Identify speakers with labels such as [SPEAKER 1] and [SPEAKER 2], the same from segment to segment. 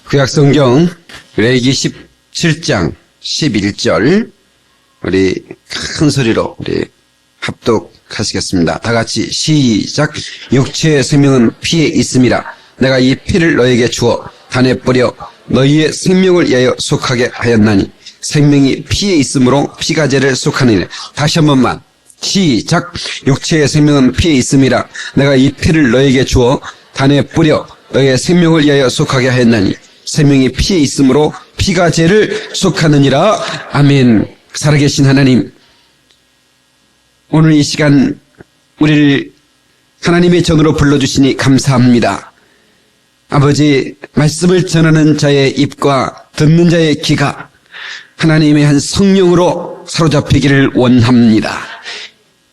[SPEAKER 1] 구약성경 레위기 17장 11절 우리 큰 소리로 우리 합독하시겠습니다. 다 같이 시작. 육체의 생명은 피에 있음이라. 내가 이 피를 너에게 주어 단에 뿌려 너희의 생명을 위하여 속하게 하였나니 생명이 피에 있으므로 피가 죄를 속하느니라. 다시 한 번만 시작. 육체의 생명은 피에 있음이라. 내가 이 피를 너에게 주어 단에 뿌려 너희의 생명을 위하여 속하게 하였나니 생명이 피에 있으므로 피가 죄를 속하느니라. 아멘. 살아계신 하나님, 오늘 이 시간 우리를 하나님의 전으로 불러주시니 감사합니다. 아버지, 말씀을 전하는 자의 입과 듣는 자의 귀가 하나님의 한 성령으로 사로잡히기를 원합니다.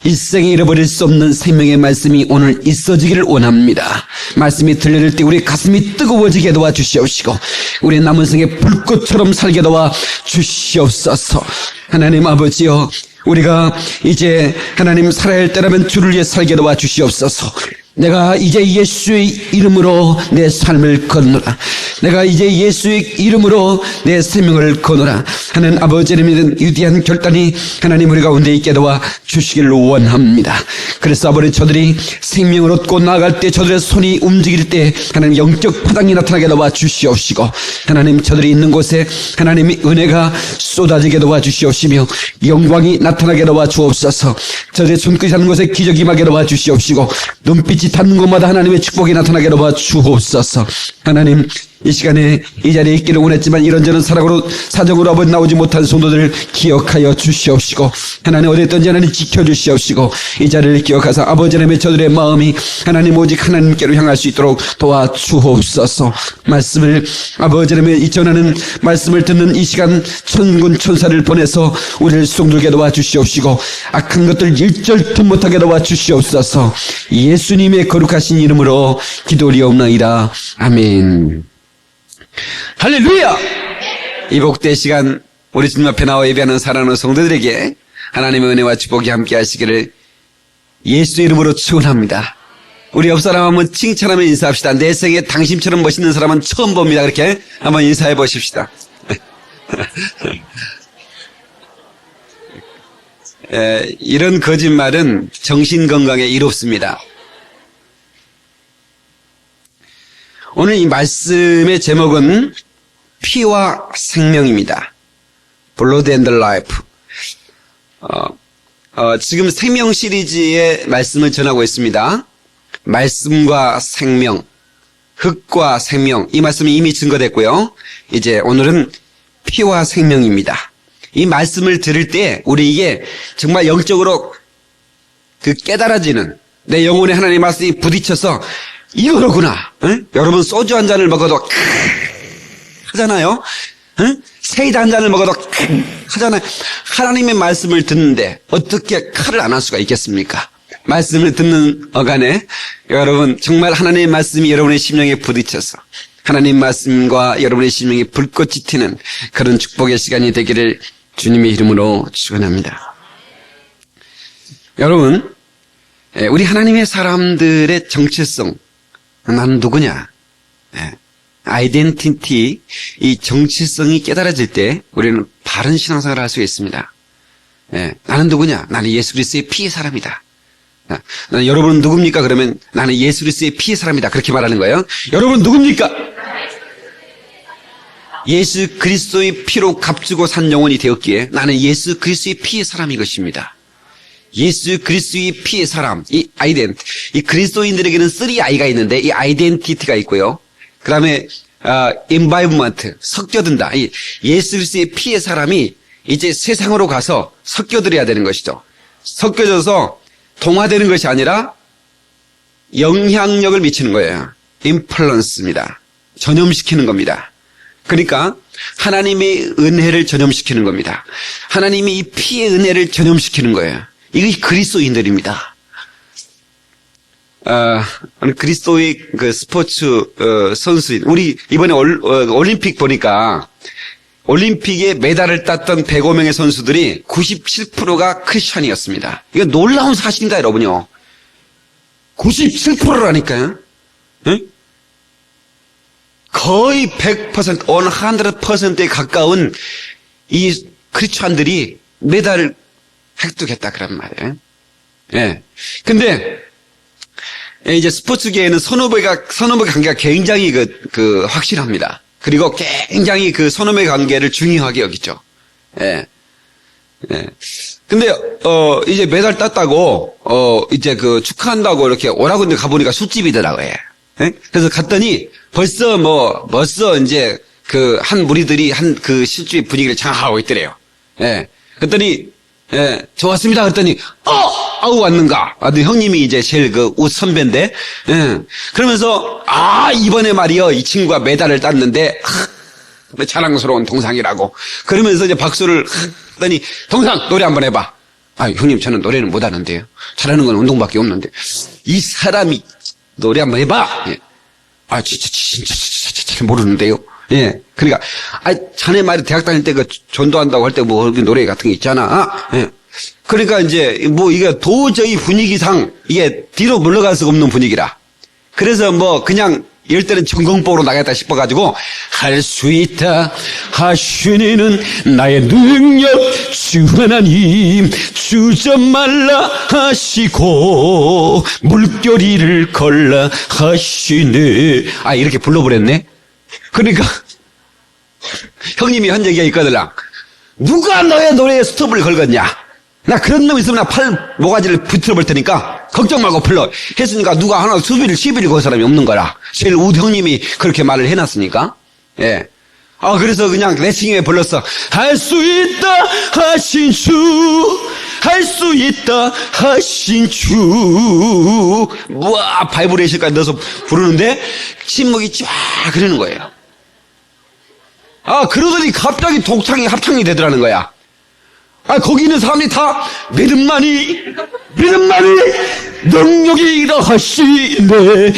[SPEAKER 1] 일생에 잃어버릴 수 없는 생명의 말씀이 오늘 있어지기를 원합니다. 말씀이 들려질 때 우리 가슴이 뜨거워지게 도와주시옵시고 우리 남은 생에 불꽃처럼 살게 도와주시옵소서. 하나님 아버지여, 우리가 이제 하나님 살아야 할 때라면 주를 위해 살게 도와주시옵소서. 내가 이제 예수의 이름으로 내 삶을 거노라. 내가 이제 예수의 이름으로 내 생명을 거노라 하는 아버지의 믿은 위대한 결단이 하나님 우리 가운데 있게 도와 주시기를 원합니다. 그래서 아버지, 저들이 생명을 얻고 나아갈 때, 저들의 손이 움직일 때 하나님 영적 파당이 나타나게 도와 주시옵시고, 하나님 저들이 있는 곳에 하나님의 은혜가 쏟아지게 도와 주시옵시며 영광이 나타나게 도와 주옵소서. 저들의 손끝이 닿는 곳에 기적이 임하게 도와 주시옵시고 눈빛이 닿는 곳마다 하나님의 축복이 나타나게 도와 주옵소서. 하나님, 이 시간에 이 자리에 있기를 원했지만 이런저런 사정으로 아버지 나오지 못한 성도들을 기억하여 주시옵시고, 하나님 어디 있든지 하나님 지켜주시옵시고, 이 자리를 기억하사 아버지 하나님의 저들의 마음이 하나님 오직 하나님께로 향할 수 있도록 도와주옵소서. 말씀을 아버지 하나님의 전하는 말씀을 듣는 이 시간 천군 천사를 보내서 우리를 수종들게 도와주시옵시고 악한 것들 일절도 못하게 도와주시옵소서. 예수님의 거룩하신 이름으로 기도리옵나이다. 아멘. 할렐루야! 이 복된 시간 우리 주님 앞에 나와 예배하는 사랑하는 성도들에게 하나님의 은혜와 축복이 함께 하시기를 예수의 이름으로 축원합니다. 우리 옆 사람 한번 칭찬하며 인사합시다. 내 생에 당신처럼 멋있는 사람은 처음 봅니다. 그렇게 한번 인사해 보십시다. 이런 거짓말은 정신건강에 이롭습니다. 오늘 이 말씀의 제목은 피와 생명입니다. Blood and Life. 지금 생명 시리즈의 말씀을 전하고 있습니다. 말씀과 생명, 흙과 생명, 이 말씀이 이미 증거됐고요. 이제 오늘은 피와 생명입니다. 이 말씀을 들을 때 우리에게 정말 영적으로 깨달아지는, 내 영혼에 하나님의 말씀이 부딪혀서 이거로구나. 응? 여러분 소주 한 잔을 먹어도 하잖아요. 응? 세이다 한 잔을 먹어도 하잖아요. 하나님의 말씀을 듣는데 어떻게 칼을 안 할 수가 있겠습니까? 말씀을 듣는 어간에 여러분 정말 하나님의 말씀이 여러분의 심령에 부딪혀서 하나님 말씀과 여러분의 심령에 불꽃이 튀는 그런 축복의 시간이 되기를 주님의 이름으로 축원합니다. 여러분, 우리 하나님의 사람들의 정체성, 나는 누구냐? 아이덴티티, 이 정체성이 깨달아질 때 우리는 바른 신앙생활을 할 수 있습니다. 나는 누구냐? 나는 예수 그리스도의 피의 사람이다. 나는 여러분은 누굽니까? 그러면 나는 예수 그리스도의 피의 사람이다. 그렇게 말하는 거예요. 여러분 누굽니까? 예수 그리스도의 피로 값주고 산 영혼이 되었기에 나는 예수 그리스도의 피의 사람인 것입니다. 예수 그리스도의 피의 사람, 이 이 그리스도인들에게는 3I가 있는데 이 아이덴티티가 있고요. 그 다음에 environment, 섞여든다. 이 예수 그리스도의 피의 사람이 이제 세상으로 가서 섞여들어야 되는 것이죠. 섞여져서 동화되는 것이 아니라 영향력을 미치는 거예요. 인플루언스입니다. 전염시키는 겁니다. 그러니까 하나님의 은혜를 전염시키는 겁니다. 하나님이 이 피의 은혜를 전염시키는 거예요. 이것이 그리스도인들입니다. 그리스도의 그 스포츠 선수인, 우리 이번에 올림픽 보니까 올림픽에 메달을 땄던 105명의 선수들이 97%가 크리스찬이었습니다. 이거 놀라운 사실입니다, 여러분요. 97%라니까요. 응? 거의 100%, 100%에 가까운 이 크리스찬들이 메달을 획득했다 그런 말이에요. 예. 근데 이제 스포츠계에는 선후배 관계가 굉장히 확실합니다. 그리고 굉장히 그 선후배 관계를 중요하게 여기죠. 예. 예. 근데, 이제 메달 땄다고, 이제 축하한다고 이렇게 오라고 근데 가보니까 술집이더라고요. 예? 그래서 갔더니 벌써 이제 한 무리들이 실주의 분위기를 장악하고 있더래요. 예. 그랬더니, 예, 좋았습니다. 그랬더니, 아우, 왔는가? 형님이 이제 제일 옷 선배인데, 예. 그러면서, 이번에 말이요, 이 친구가 메달을 땄는데, 자랑스러운 동상이라고. 그러면서 이제 박수를 했더니, 동상, 노래 한번 해봐. 형님, 저는 노래는 못하는데요. 잘하는 건 운동밖에 없는데. 이 사람이 노래 한번 해봐. 예. 진짜 잘 모르는데요. 예. 그러니까, 자네 말이 대학 다닐 때 전도한다고 할 때 노래 같은 게 있잖아. 예. 그러니까 이제, 이게 도저히 분위기상, 이게 뒤로 물러갈 수가 없는 분위기라. 그래서 그냥, 이럴 때는 전공법으로 나가겠다 싶어가지고, 할 수 있다 하시는 나의 능력 주 하나님 주저 말라 하시고 물결이를 걸라 하시네. 이렇게 불러버렸네. 그러니까 형님이 한 얘기가 있거든. 누가 너의 노래에 스톱을 걸겠냐? 나 그런 놈 있으면 나 팔 모가지를 붙들어볼 테니까 걱정 말고 불러. 했으니까 누가 하나 시비를 걸 사람이 없는 거라. 제일 우드 형님이 그렇게 말을 해놨으니까. 예. 그래서 그냥 레싱에 불렀어. 할 수 있다 하신 주, 할 수 있다 하신 주. 바이브레이션까지 넣어서 부르는데 침묵이 쫙 흐르는 거예요. 그러더니 갑자기 독창이 합창이 되더라는 거야. 거기 있는 사람들이 다 믿음만이 능력이라 하시네.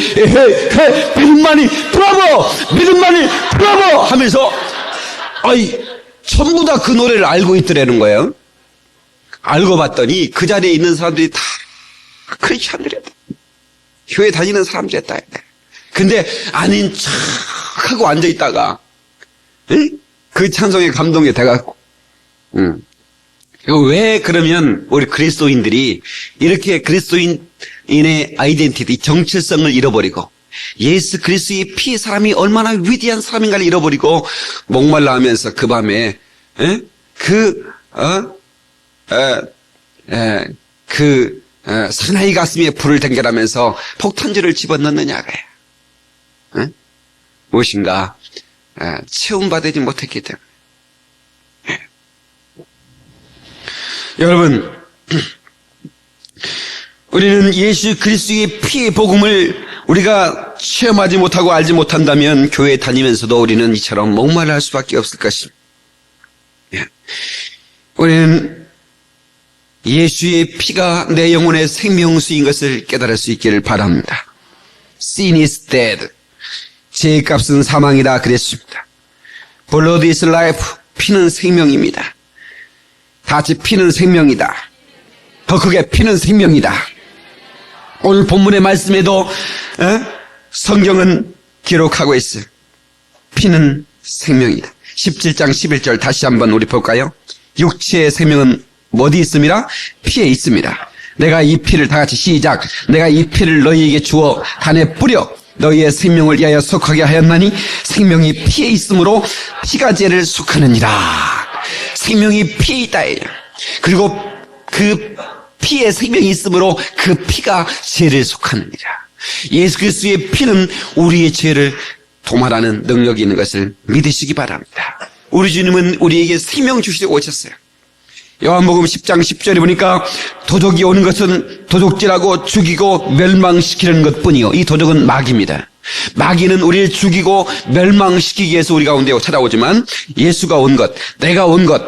[SPEAKER 1] 믿음만이 브라보, 믿음만이 브라보 하면서 전부 다 그 노래를 알고 있더라는 거예요. 알고 봤더니 그 자리에 있는 사람들이 다 크리스찬들이었다. 교회 다니는 사람들이었다. 근데 아닌 척 하고 앉아 있다가 그 찬송에 감동이 돼갖고 왜 그러면 우리 그리스도인들이 이렇게 그리스도인의 아이덴티티, 정체성을 잃어버리고 예수 그리스도의 피 사람이 얼마나 위대한 사람인가를 잃어버리고 목말라 하면서 그 밤에 사나이 가슴에 불을 댕겨라면서 폭탄주를 집어넣느냐고요. 무엇인가 체험받지 못했기 때문에. 여러분, 우리는 예수 그리스도의 피의 복음을 우리가 체험하지 못하고 알지 못한다면 교회 다니면서도 우리는 이처럼 목말라 수밖에 없을 것입니다. 우리는 예수의 피가 내 영혼의 생명수인 것을 깨달을 수 있기를 바랍니다. Sin is dead. 죄의 값은 사망이다 그랬습니다. Blood is life. 피는 생명입니다. 다 같이 피는 생명이다. 더 크게 피는 생명이다. 오늘 본문의 말씀에도 성경은 기록하고 있어요. 피는 생명이다. 17장 11절 다시 한번 우리 볼까요? 육체의 생명은 어디 있습니다? 피에 있습니다. 내가 이 피를 다 같이 시작. 내가 이 피를 너희에게 주어 단에 뿌려 너희의 생명을 위하여 속하게 하였나니 생명이 피에 있으므로 피가 죄를 속하느니라. 생명이 피에 있다. 그리고 그 피에 생명이 있으므로 그 피가 죄를 속하느니라. 예수 그리스도의 피는 우리의 죄를 도말하는 능력이 있는 것을 믿으시기 바랍니다. 우리 주님은 우리에게 생명 주시려고 오셨어요. 요한복음 10장 10절에 보니까 도적이 오는 것은 도적질하고 죽이고 멸망시키는 것뿐이요. 이 도적은 마귀입니다. 마귀는 우리를 죽이고 멸망시키기 위해서 우리 가운데 찾아오지만 예수가 온 것, 내가 온 것,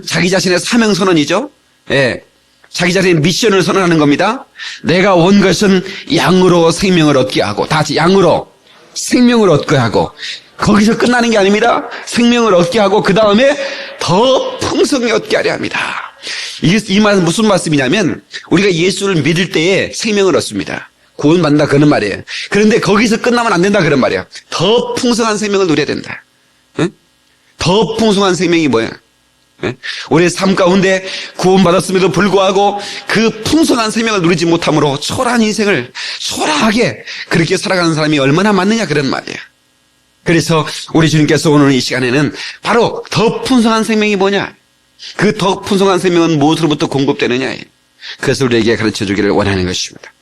[SPEAKER 1] 자기 자신의 사명 선언이죠. 예, 자기 자신의 미션을 선언하는 겁니다. 내가 온 것은 양으로 생명을 얻게 하고, 다 같이 양으로 생명을 얻게 하고, 거기서 끝나는 게 아닙니다. 생명을 얻게 하고 그 다음에 더 풍성히 얻게 하려 합니다. 이 말은 무슨 말씀이냐면 우리가 예수를 믿을 때에 생명을 얻습니다. 구원받는다 그런 말이에요. 그런데 거기서 끝나면 안 된다 그런 말이에요. 더 풍성한 생명을 누려야 된다. 응? 더 풍성한 생명이 뭐야? 응? 우리의 삶 가운데 구원받았음에도 불구하고 그 풍성한 생명을 누리지 못함으로 초라한 인생을 초라하게 그렇게 살아가는 사람이 얼마나 많느냐 그런 말이에요. 그래서 우리 주님께서 오늘 이 시간에는 바로 더 풍성한 생명이 뭐냐? 그 더 풍성한 생명은 무엇으로부터 공급되느냐? 그것을 우리에게 가르쳐 주기를 원하는 것입니다.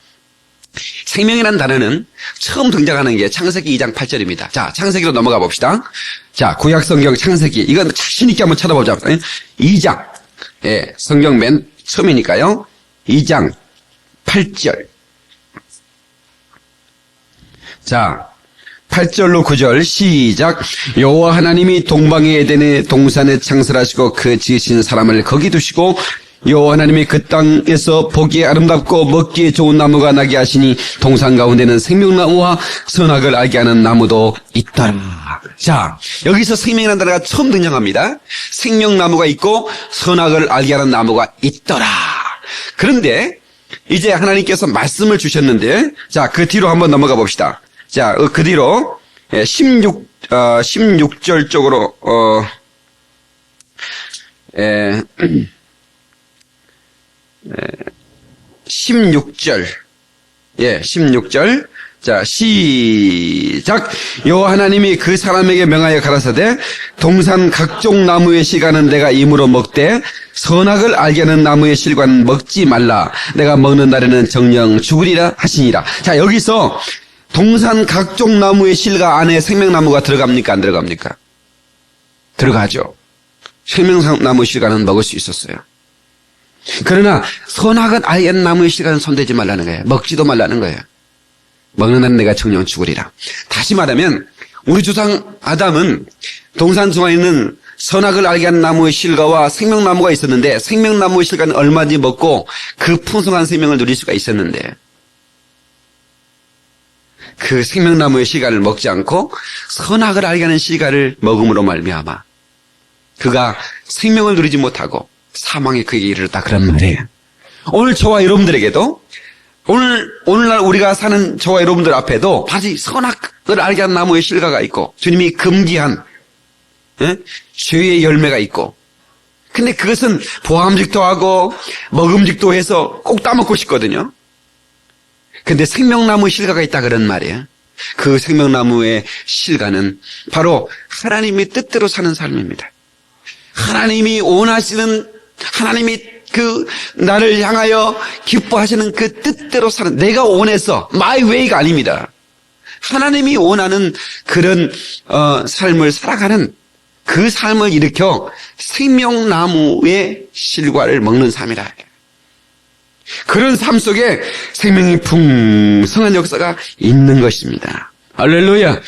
[SPEAKER 1] 생명이라는 단어는 처음 등장하는 게 창세기 2장 8절입니다. 자, 창세기로 넘어가 봅시다. 자, 구약성경 창세기. 이건 자신있게 한번 찾아보자. 2장. 예, 성경 맨 처음이니까요. 2장 8절. 자, 8절로 9절 시작. 여호와 하나님이 동방의 에덴의 동산에 창설하시고 그 지으신 사람을 거기 두시고 여호와 하나님이 그 땅에서 보기에 아름답고 먹기에 좋은 나무가 나게 하시니 동산 가운데는 생명나무와 선악을 알게 하는 나무도 있더라. 자, 여기서 생명이라는 단어가 처음 등장합니다. 생명나무가 있고 선악을 알게 하는 나무가 있더라. 그런데 이제 하나님께서 말씀을 주셨는데, 자, 그 뒤로 한번 넘어가 봅시다. 자, 그 뒤로 16절 쪽으로 16절. 예, 16절. 자, 시작. 여호와 하나님이 그 사람에게 명하여 가라사대 동산 각종 나무의 실과는 내가 임으로 먹되 선악을 알게 하는 나무의 실과는 먹지 말라. 내가 먹는 날에는 정령 죽으리라 하시니라. 자, 여기서 동산 각종 나무의 실과 안에 생명나무가 들어갑니까? 안 들어갑니까? 들어가죠. 생명나무 실과는 먹을 수 있었어요. 그러나 선악은 알게 하는 나무의 실과는 손대지 말라는 거예요. 먹지도 말라는 거예요. 먹는 한 내가 정령 죽으리라. 다시 말하면 우리 조상 아담은 동산 중앙에 있는 선악을 알게 하는 나무의 실과와 생명나무가 있었는데 생명나무의 실과는 얼마든지 먹고 그 풍성한 생명을 누릴 수가 있었는데 그 생명나무의 실과를 먹지 않고 선악을 알게 하는 실과를 먹음으로 말미암아 그가 생명을 누리지 못하고 사망에 그에게 이르렀다 그런 말이에요. 오늘 저와 여러분들에게도 오늘날 우리가 사는 저와 여러분들 앞에도 바로 선악을 알게 한 나무의 실과가 있고 주님이 금기한 죄의 열매가 있고 근데 그것은 보암직도 하고 먹음직도 해서 꼭 따먹고 싶거든요. 근데 생명나무 실과가 있다 그런 말이에요. 그 생명나무의 실과는 바로 하나님의 뜻대로 사는 삶입니다. 하나님이 원하시는 하나님이 그 나를 향하여 기뻐하시는 그 뜻대로 사는 내가 원해서 my way가 아닙니다. 하나님이 원하는 그런 삶을 살아가는 그 삶을 일으켜 생명나무의 실과를 먹는 삶이라. 그런 삶 속에 생명이 풍성한 역사가 있는 것입니다. 할렐루야.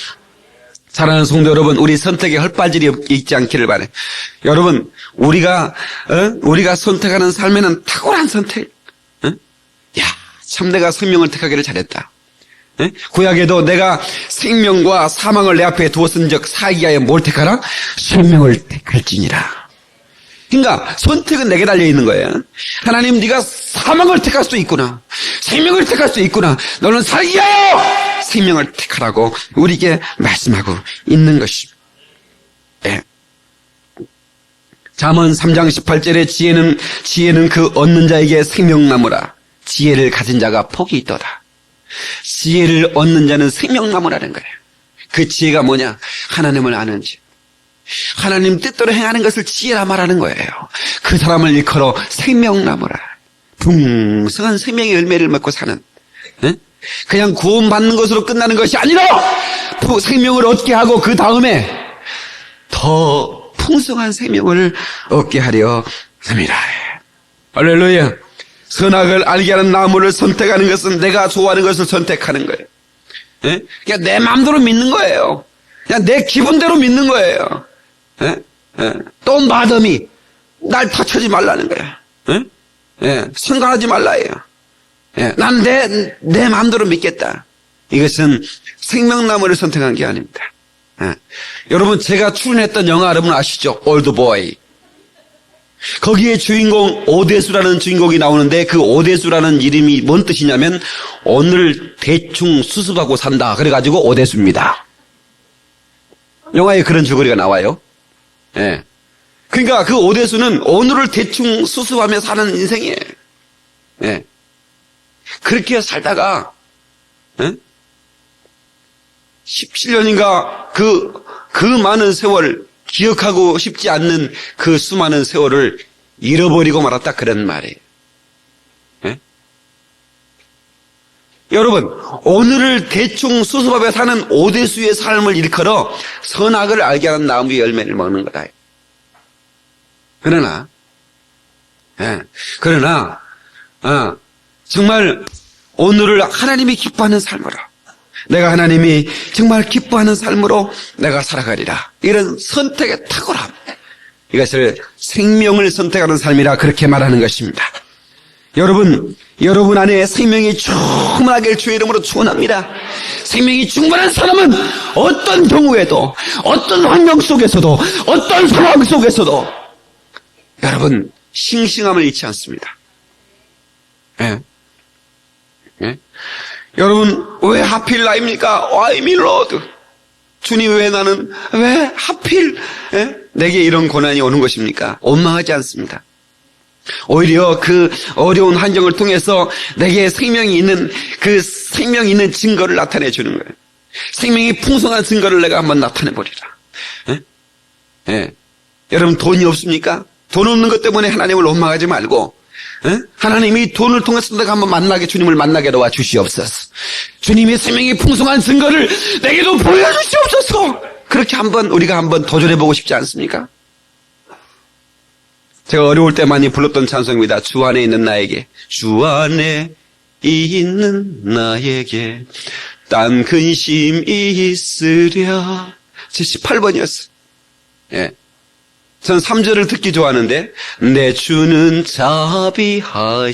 [SPEAKER 1] 사랑하는 성도 여러분, 우리 선택에 헛발질이 있지 않기를 바라요. 여러분, 우리가 선택하는 삶에는 탁월한 선택. 야, 참 내가 생명을 택하기를 잘했다. 구약에도 내가 생명과 사망을 내 앞에 두었은즉 사기하여 뭘 택하라? 생명을 택할지니라. 그러니까 선택은 내게 달려 있는 거예요. 하나님, 네가 사망을 택할 수도 있구나. 생명을 택할 수도 있구나. 너는 살기 위하여 생명을 택하라고 우리에게 말씀하고 있는 것입니다. 네. 잠언 3장 18절에 지혜는 그 얻는 자에게 생명나무라. 지혜를 가진 자가 복이 있도다. 지혜를 얻는 자는 생명나무라는 거예요. 그 지혜가 뭐냐? 하나님을 아는 지혜. 하나님 뜻대로 행하는 것을 지혜라 말하는 거예요. 그 사람을 일컬어 생명나무라. 풍성한 생명의 열매를 맺고 사는, 그냥 구원받는 것으로 끝나는 것이 아니라 생명을 얻게 하고 그 다음에 더 풍성한 생명을 얻게 하려 합니다. 할렐루야. 선악을 알게 하는 나무를 선택하는 것은 내가 좋아하는 것을 선택하는 거예요. 그냥 내 마음대로 믿는 거예요. 그냥 내 기분대로 믿는 거예요. 또 마더미 날 다쳐지 말라는 거야. 상관하지 말라예요. 난 내 마음대로 믿겠다. 이것은 생명나무를 선택한 게 아닙니다. 여러분, 제가 출연했던 영화 여러분 아시죠? 올드보이. 거기에 주인공 오대수라는 주인공이 나오는데 그 오대수라는 이름이 뭔 뜻이냐면 오늘 대충 수습하고 산다. 그래가지고 오대수입니다. 영화에 그런 줄거리가 나와요. 예. 그러니까 그 오대수는 오늘을 대충 수습하며 사는 인생이에요. 예. 그렇게 살다가, 예? 17년인가 그 많은 세월, 기억하고 싶지 않는 그 수많은 세월을 잃어버리고 말았다. 그런 말이에요. 예? 여러분, 오늘을 대충 수습하며 사는 오대수의 삶을 일컬어 선악을 알게 하는 나무의 열매를 먹는 거다. 그러나, 정말 오늘을 하나님이 기뻐하는 삶으로, 내가 하나님이 정말 기뻐하는 삶으로 내가 살아가리라. 이런 선택의 탁월함. 이것을 생명을 선택하는 삶이라 그렇게 말하는 것입니다. 여러분 안에 생명이 충만하길 주의 이름으로 축원합니다. 생명이 충만한 사람은 어떤 경우에도, 어떤 환경 속에서도, 어떤 상황 속에서도 여러분 싱싱함을 잃지 않습니다. 예. 예? 여러분 왜 하필 나입니까? Why me Lord? 주님 왜 하필 내게 이런 고난이 오는 것입니까? 원망하지 않습니다. 오히려 그 어려운 환경을 통해서 내게 생명이 있는 그 생명이 있는 증거를 나타내 주는 거예요. 생명이 풍성한 증거를 내가 한번 나타내 보리라. 여러분 돈이 없습니까? 돈 없는 것 때문에 하나님을 원망하지 말고 하나님이 돈을 통해서 내가 한번 주님을 만나게 도와 주시옵소서. 주님의 생명이 풍성한 증거를 내게도 보여주시옵소서. 그렇게 우리가 한번 도전해보고 싶지 않습니까? 제가 어려울 때 많이 불렀던 찬송입니다. 주 안에 있는 나에게, 주 안에 있는 나에게 딴 근심이 있으랴. 78번이었어요. 예. 전 3절을 듣기 좋아하는데, 내 주는 자비하셔서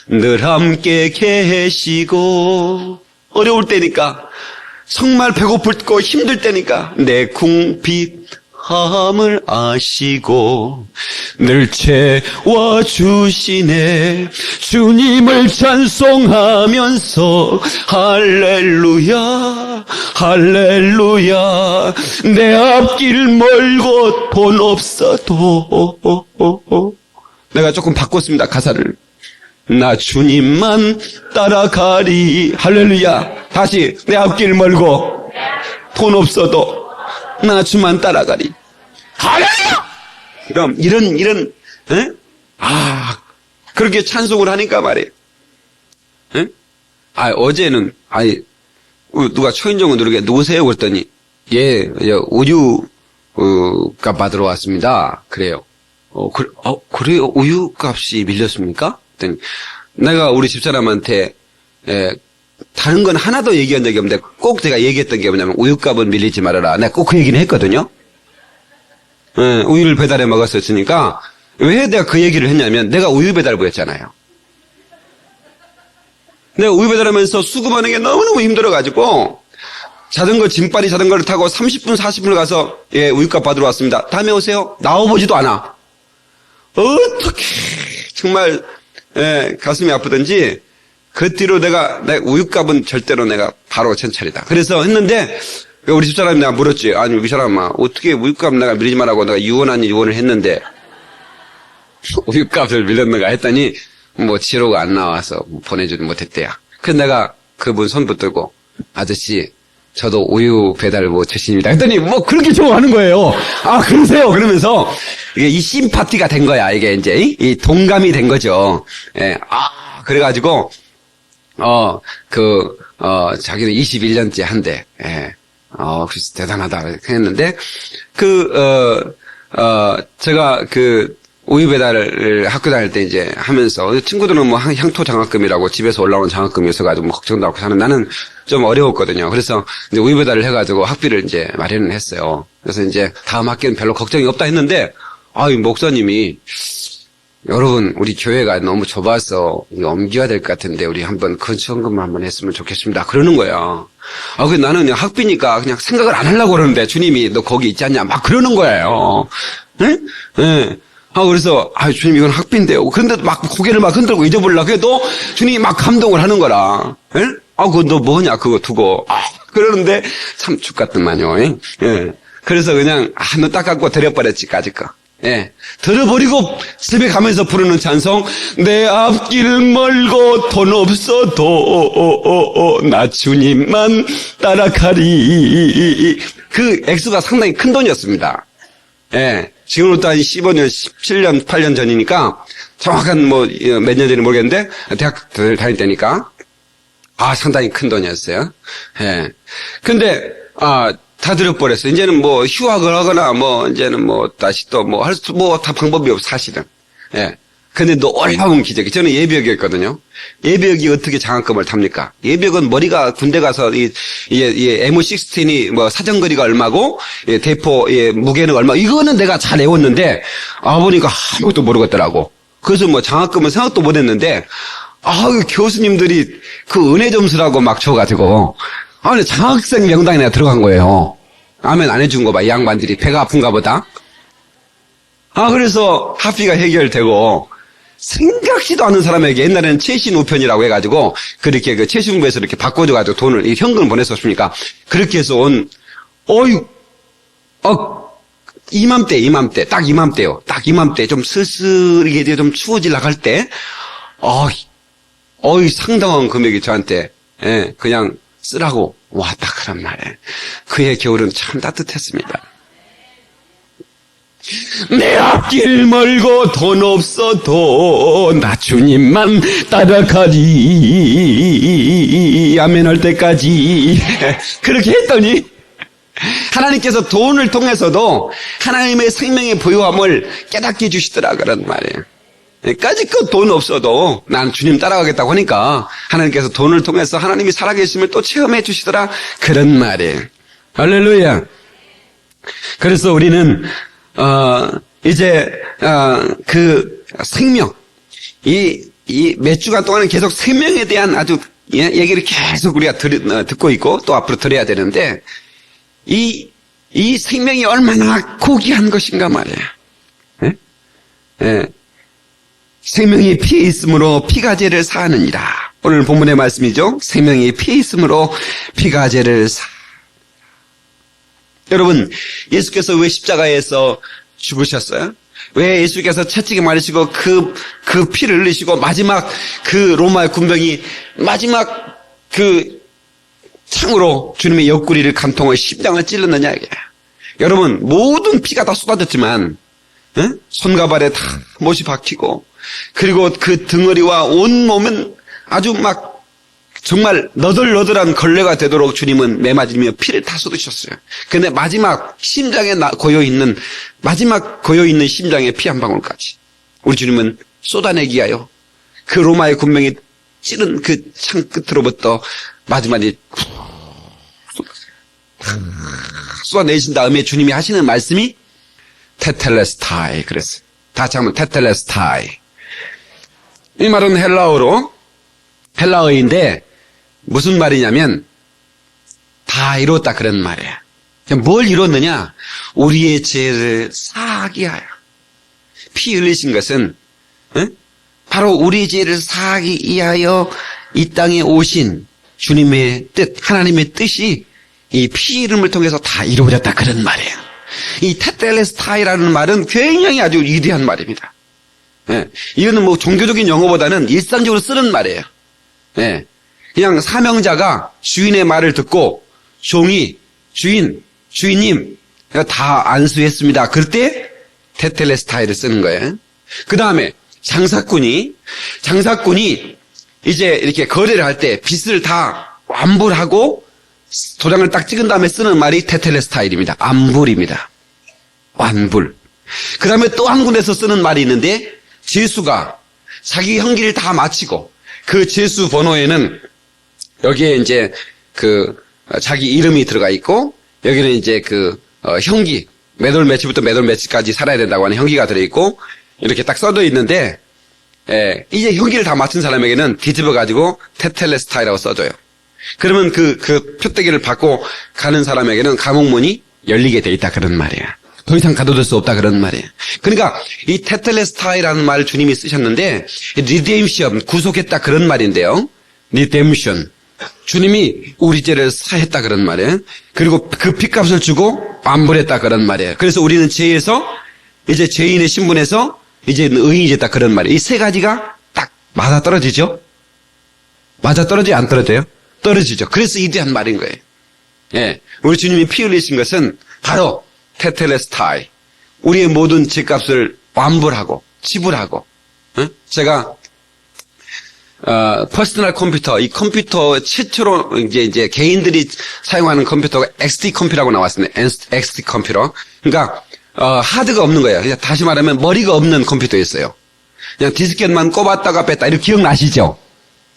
[SPEAKER 1] 늘 함께 계시고, 어려울 때니까, 정말 배고프고 힘들 때니까, 내 궁핍함을 아시고 늘 채워주시네. 주님을 찬송하면서 할렐루야 할렐루야. 내 앞길 멀고 돈 없어도. 내가 조금 바꿨습니다, 가사를. 나 주님만 따라가리. 할렐루야. 다시. 내 앞길 멀고 돈 없어도 나 주만 따라가리. 할렐루야. 그럼 이런 그렇게 찬송을 하니까 말이에요. 어제는 누가 초인종을 누르게 누구세요? 그랬더니 우유값 받으러 왔습니다. 그래요. 그래요? 우유값이 밀렸습니까? 그랬더니 내가 우리 집사람한테 다른 건 하나도 얘기한 적이 없는데 꼭 제가 얘기했던 게 뭐냐면 우유값은 밀리지 말아라. 내가 꼭 그 얘기는 했거든요. 우유를 배달해 먹었으니까 왜 내가 그 얘기를 했냐면 내가 우유 배달부였잖아요. 내가 우유 배달하면서 수급하는 게 너무너무 힘들어가지고 짐바리 자전거를 타고 30분 40분을 가서 우유값 받으러 왔습니다. 다음에 오세요. 나와보지도 않아. 어떻게 정말 가슴이 아프든지 그 뒤로 내가 우유값은 절대로 내가 바로 전찰이다. 그래서 했는데 우리 집사람이 내가 물었지. 아니 우리 사람아 어떻게 우유값 내가 밀리지 말라고 내가 유언을 했는데 우유값을 밀렸는가 했더니 지로가 안 나와서 보내주지 못했대야. 그래서 내가 그분 손 붙들고 아저씨 저도 우유 배달부 출신입니다. 했더니 그렇게 좋아하는 거예요. 그러세요? 그러면서 이 심파티가 된 거야. 이게 이제 이 동감이 된 거죠. 그래가지고 자기는 21년째 한대. 그래서 대단하다 했는데, 제가 우유 배달을 학교 다닐 때 이제 하면서, 친구들은 향토 장학금이라고 집에서 올라오는 장학금이 있어가지고 걱정도 않고 사는 나는 좀 어려웠거든요. 그래서 이제 우유 배달을 해가지고 학비를 이제 마련을 했어요. 그래서 이제 다음 학기는 별로 걱정이 없다 했는데, 목사님이, 여러분, 우리 교회가 너무 좁아서 옮겨야 될 것 같은데 우리 한번 건축원금만 한번 했으면 좋겠습니다. 그러는 거야. 나는 그냥 학비니까 그냥 생각을 안 하려고 그러는데 주님이 너 거기 있지 않냐 막 그러는 거예요. 네? 그래서, 주님, 이건 학비인데요. 그런데 막 고개를 막 흔들고 잊어버리려고 해도 주님이 막 감동을 하는 거라. 예? 그거 너 뭐냐, 그거 두고. 그러는데 참 죽같더만요. 예. 그래서 그냥, 너 딱 갖고 드려버렸지, 까짓 거. 예. 들어버리고 집에 가면서 부르는 찬송, 내 앞길 멀고 돈 없어도 나 주님만 따라가리. 그 액수가 상당히 큰 돈이었습니다. 예. 지금으로부터 한 15년, 17년, 8년 전이니까 정확한 몇 년 전인지 모르겠는데 대학 다닐 때니까 상당히 큰 돈이었어요. 예. 근데 다 들어버렸어요. 이제는 뭐 휴학을 하거나 이제는 다시 또 할 수 다 방법이 없어 사실은. 예. 근데 놀라운 기적이, 저는 예비역이었거든요. 예비역이 어떻게 장학금을 탑니까? 예비역은 머리가 군대 가서 이 M16이 사정거리가 얼마고 대포 무게는 얼마, 이거는 내가 잘 외웠는데 보니까 아무것도 모르겠더라고. 그래서 장학금은 생각도 못했는데 교수님들이 그 은혜 점수라고 막 줘가지고 장학생 명단에 내가 들어간 거예요. 아멘 안 해준 거 봐, 이 양반들이. 배가 아픈가 보다. 그래서 학비가 해결되고, 생각지도 않은 사람에게 옛날에는 최신 우편이라고 해가지고, 그렇게 그 최신부에서 이렇게 바꿔줘가지고 돈을, 현금을 보냈었습니까? 그렇게 해서 이맘때, 딱 이맘때요. 딱 이맘때, 좀 슬슬 이게 좀 추워지려고 할 때, 상당한 금액이 저한테, 그냥 쓰라고 왔다 그런 말에. 그의 겨울은 참 따뜻했습니다. 내 앞길 멀고 돈 없어도 나 주님만 따라가리. 아멘 할 때까지. 그렇게 했더니 하나님께서 돈을 통해서도 하나님의 생명의 부요함을 깨닫게 해주시더라 그런 말이에요. 까짓것 돈 없어도 난 주님 따라가겠다고 하니까 하나님께서 돈을 통해서 하나님이 살아계심을 또 체험해 주시더라 그런 말이에요. 할렐루야. 그래서 우리는 이제 그 생명, 이 몇 주간 동안은 계속 생명에 대한 아주 얘기를 계속 우리가 듣고 있고 또 앞으로 들어야 되는데 이 생명이 얼마나 고귀한 것인가 말이에요. 생명이 피에 있으므로 피가 죄를 사하느니라. 오늘 본문의 말씀이죠. 생명이 피에 있으므로 피가 죄를 사. 여러분, 예수께서 왜 십자가에서 죽으셨어요? 왜 예수께서 채찍에 맞으시고 그 피를 흘리시고 마지막 그 로마의 군병이 마지막 그 창으로 주님의 옆구리를 간통해 심장을 찔렀느냐 이게. 여러분, 모든 피가 다 쏟아졌지만 손과 발에 다 못이 박히고 그리고 그 덩어리와 온 몸은 아주 막 정말 너덜너덜한 걸레가 되도록 주님은 매맞으며 피를 다 쏟으셨어요. 근데 마지막 심장에 고여있는 심장에 피 한 방울까지 우리 주님은 쏟아내기 위하여 그 로마의 군병이 찌른 그 창 끝으로부터 마지막에 쏟아내신 다음에 주님이 하시는 말씀이 테텔레스타이 그랬어요. 다시 한번 테텔레스타이. 이 말은 헬라어인데 무슨 말이냐면 다 이뤘다 그런 말이에요. 뭘 이뤘느냐? 우리의 죄를 사하게 하여. 피 흘리신 것은 바로 우리의 죄를 사하기 위하여 이 땅에 오신 주님의 뜻, 하나님의 뜻이 이 피 이름을 통해서 다 이루어졌다 그런 말이에요. 이 테텔레스타이라는 말은 굉장히 아주 위대한 말입니다. 이거는 뭐 종교적인 용어보다는 일상적으로 쓰는 말이에요. 그냥 사명자가 주인의 말을 듣고 종이 주인님 다 안수했습니다. 그럴 때 테텔레스타이를 쓰는 거예요. 그 다음에 장사꾼이 이제 이렇게 거래를 할 때 빚을 다 완불하고 도장을 딱 찍은 다음에 쓰는 말이 테텔레스타일입니다. 안불입니다. 완불. 그 다음에 또 한 군데서 쓰는 말이 있는데 죄수가 자기 형기를 다 마치고 그 죄수 번호에는 여기에 이제 자기 이름이 들어가 있고 여기는 이제 형기 몇 월 며칠부터 몇 월 며칠까지 살아야 된다고 하는 형기가 들어있고 이렇게 딱 써져 있는데 이제 형기를 다 마친 사람에게는 뒤집어 가지고 테텔레스타이라고 써져요. 그러면 그 표대기를 받고 가는 사람에게는 감옥문이 열리게 돼 있다 그런 말이에요. 더 이상 가둬둘 수 없다 그런 말이에요. 그러니까 이 테텔레스타이라는 말을 주님이 쓰셨는데 리데임션 구속했다 그런 말인데요. 리데임션 주님이 우리 죄를 사했다 그런 말이에요. 그리고 그 핏값을 주고 완불했다 그런 말이에요. 그래서 우리는 죄에서 이제 죄인의 신분에서 이제 의인이 됐다 그런 말이에요. 이 세 가지가 딱 맞아 떨어지죠. 맞아 떨어지지 안 떨어져요? 떨어지죠. 그래서 이대한 말인 거예요. 예, 우리 주님이 피 흘리신 것은 바로 테텔레스타이, 우리의 모든 죄값을 완불하고 지불하고. 제가 퍼스널 컴퓨터, 이 컴퓨터 최초로 이제 개인들이 사용하는 컴퓨터가 XT 컴퓨터라고 나왔습니다. XT 컴퓨터. 그러니까 하드가 없는 거예요. 그냥 다시 말하면 머리가 없는 컴퓨터였어요. 그냥 디스켓만 꼽았다가 뺐다. 이렇게 기억나시죠?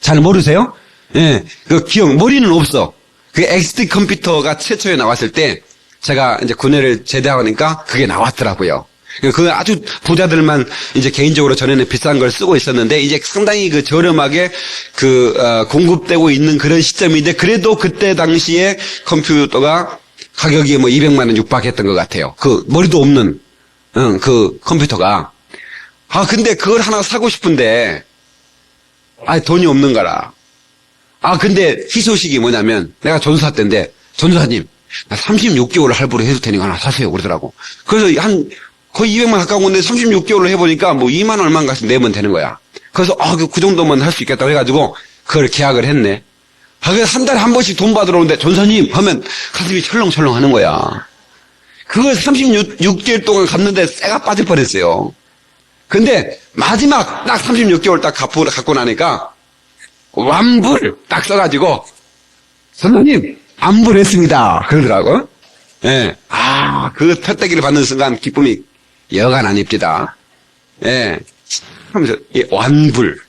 [SPEAKER 1] 잘 모르세요? 예, 그 머리는 없어. 그 XT 컴퓨터가 최초에 나왔을 때 제가 이제 군대를 제대하니까 그게 나왔더라고요. 그 아주 부자들만 이제 개인적으로 전에는 비싼 걸 쓰고 있었는데 이제 상당히 그 저렴하게 공급되고 있는 그런 시점인데 그래도 그때 당시에 컴퓨터가 가격이 뭐 200만 원 육박했던 것 같아요. 그 머리도 없는 그 컴퓨터가. 근데 그걸 하나 사고 싶은데 돈이 없는 거라. 근데 희소식이 뭐냐면 내가 전도사 때인데 전도사님 나 36개월 할부로 해줄 테니까 하나 사세요 그러더라고. 그래서 거의 200만 가까운 건데 36개월로 해보니까 뭐 2만 얼마인가 내면 되는 거야. 그래서 그 정도면 할 수 있겠다고 해가지고 그걸 계약을 했네. 그래서 한 달에 한 번씩 돈 받으러 오는데 전사님 하면 가슴이 철렁철렁 하는 거야. 그걸 36개월 동안 갚는데 쇠가 빠질 뻔했어요. 근데 마지막 딱 36개월 딱 갚고 나니까 완불 딱 써가지고 선생님 안불했습니다 그러더라고. 예, 그 푯대기를 받는 순간 기쁨이 여간 아닙니다. 예, 하면서 완불,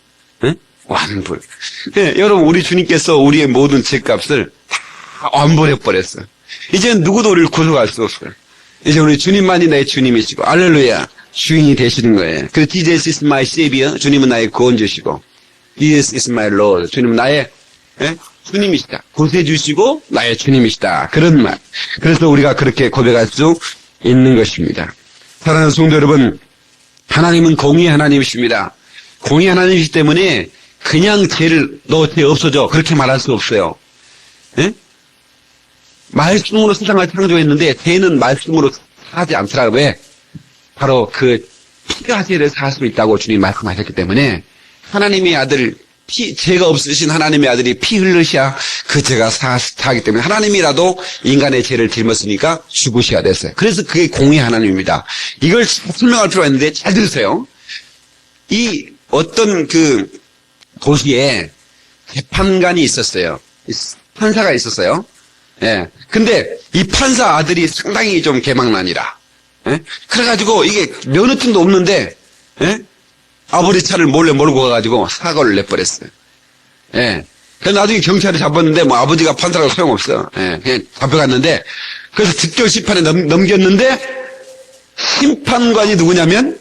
[SPEAKER 1] 예? 완불. 예, 여러분 우리 주님께서 우리의 모든 죄값을 다 완불해 버렸어. 이제는 누구도 우리를 구속할 수 없어요. 이제 우리 주님만이 나의 주님이시고 알렐루야 주인이 되시는 거예요. 그래서 Jesus is my savior, 주님은 나의 구원주시고 Jesus is my Lord, 주님은 나의 주님이시다. 구세주시고 나의 주님이시다. 그런 말. 그래서 우리가 그렇게 고백할 수 있는 것입니다. 사랑하는 성도 여러분, 하나님은 공의 하나님이십니다. 공의 하나님이시기 때문에 그냥 죄를 너 죄 없어져 그렇게 말할 수 없어요. 예? 말씀으로 세상을 창조했는데 죄는 말씀으로 사지 않더라. 왜? 바로 그 피가 죄를 살 수 있다고 주님 말씀하셨기 때문에 하나님의 아들 죄가 없으신 하나님의 아들이 피 흘르셔야 그 죄가 사하기 때문에 하나님이라도 인간의 죄를 짊었으니까 죽으셔야 됐어요. 그래서 그게 공의 하나님입니다. 이걸 설명할 필요가 있는데 잘 들으세요. 이 어떤 그 도시에 재판관이 있었어요. 판사가 있었어요. 예. 근데 이 판사 아들이 상당히 좀 개망난이라. 예? 그래가지고 이게 면허증도 없는데, 예? 아버지 차를 몰래 몰고 가가지고 사고를 내버렸어요. 예. 그래서 나중에 경찰이 잡았는데 뭐 아버지가 판사라고 소용없어. 예. 그냥 잡혀갔는데 그래서 직결 심판에 넘겼는데 심판관이 누구냐면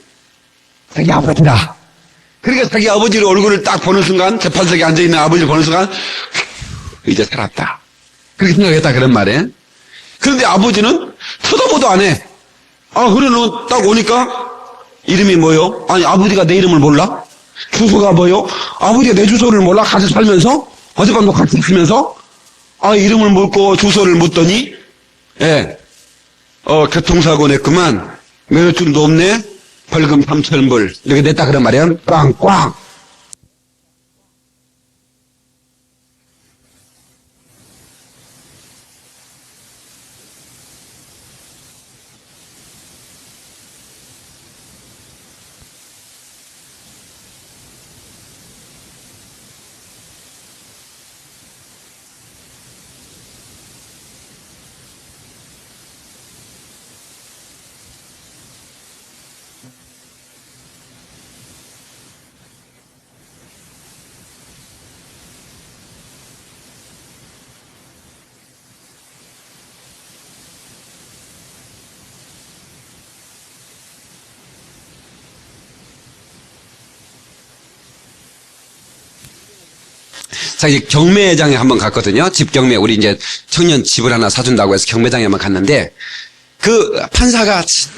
[SPEAKER 1] 자기 아버지다. 그러니까 자기 아버지의 얼굴을 딱 보는 순간 재판석에 앉아있는 아버지를 보는 순간 이제 살았다. 그렇게 생각했다 그런 말이에요. 그런데 아버지는 쳐다보도 안 해. 그래 너 딱 오니까 이름이 뭐요? 아니 아버지가 내 이름을 몰라? 주소가 뭐요? 아버지가 내 주소를 몰라? 같이 살면서? 어젯밤도 같이 살면서? 이름을 묻고 주소를 묻더니 예, 교통사고 냈구만. 면허증도 없네. 벌금 3,000불 이렇게 냈다 그런 말이야. 꽝꽝. 자, 이제 경매장에 한번 갔거든요. 집 경매. 우리 이제 청년 집을 하나 사준다고 해서 경매장에 한번 갔는데, 그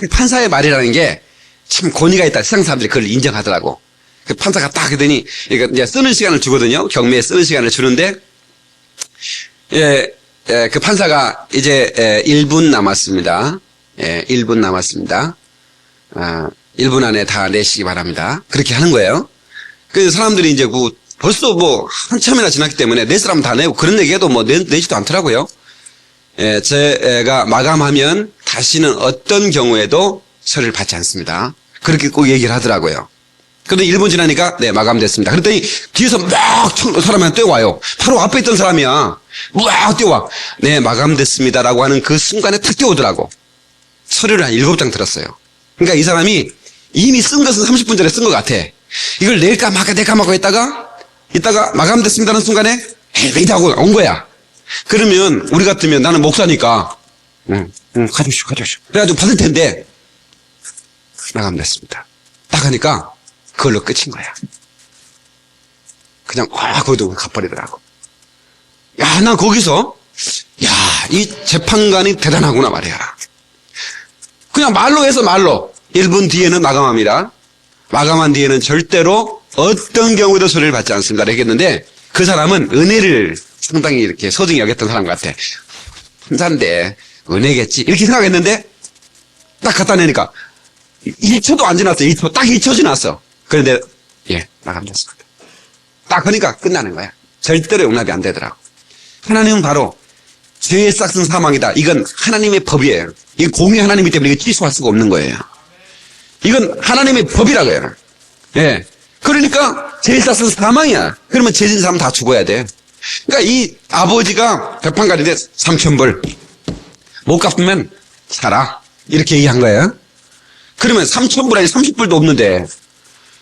[SPEAKER 1] 판사의 말이라는 게 참 권위가 있다. 세상 사람들이 그걸 인정하더라고. 그 판사가 딱 하더니, 이거 이제 쓰는 시간을 주거든요. 경매에 쓰는 시간을 주는데, 그 판사가 이제 1분 남았습니다. 1분 남았습니다. 1분 안에 다 내시기 바랍니다. 그렇게 하는 거예요. 그 사람들이 이제 벌써 한참이나 지났기 때문에 낼 사람 다 내고 그런 얘기해도 내지도 않더라고요. 제가 마감하면 다시는 어떤 경우에도 서류를 받지 않습니다. 그렇게 꼭 얘기를 하더라고요. 그런데 1분 지나니까 네 마감됐습니다. 그랬더니 뒤에서 막 사람이 뛰어와요. 바로 앞에 있던 사람이야. 막 뛰어와. 네 마감됐습니다라고 하는 그 순간에 탁 뛰어오더라고. 서류를 한 7장 들었어요. 그러니까 이 사람이 이미 쓴 것은 30분 전에 쓴 것 같아. 이걸 낼까 말까 했다가 마감됐습니다는 순간에 에이 하고 온 거야. 그러면 우리 같으면 나는 목사니까 가져오시오. 그래가지고 받을 텐데 마감됐습니다. 딱 하니까 그걸로 끝인 거야. 그냥 거기도 가버리더라고. 야, 난 거기서 이 재판관이 대단하구나 말이야. 그냥 말로 해서 말로 1분 뒤에는 마감합니다. 마감한 뒤에는 절대로 어떤 경우도 서류를 받지 않습니다. 했겠는데 그 사람은 은혜를 상당히 이렇게 소중히 여겼던 사람 같아. 판사인데 은혜겠지 이렇게 생각했는데 딱 갖다 내니까 1초도 안 지났어. 1초 딱 2초 지났어. 그런데 마감됐습니다. 딱 하니까 끝나는 거야. 절대로 용납이 안 되더라고. 하나님은 바로 죄의 싹은 사망이다. 이건 하나님의 법이에요. 이건 공의 하나님이기 때문에 이거 취소할 수가 없는 거예요. 이건 하나님의 법이라고요. 그러니까 죄의 싹은 사망이야. 그러면 죄 지은 사람 다 죽어야 돼. 그러니까 이 아버지가 재판관인데 3,000불 못 갚으면 살아. 이렇게 얘기한 거예요. 그러면 3,000불 아니 30불도 없는데.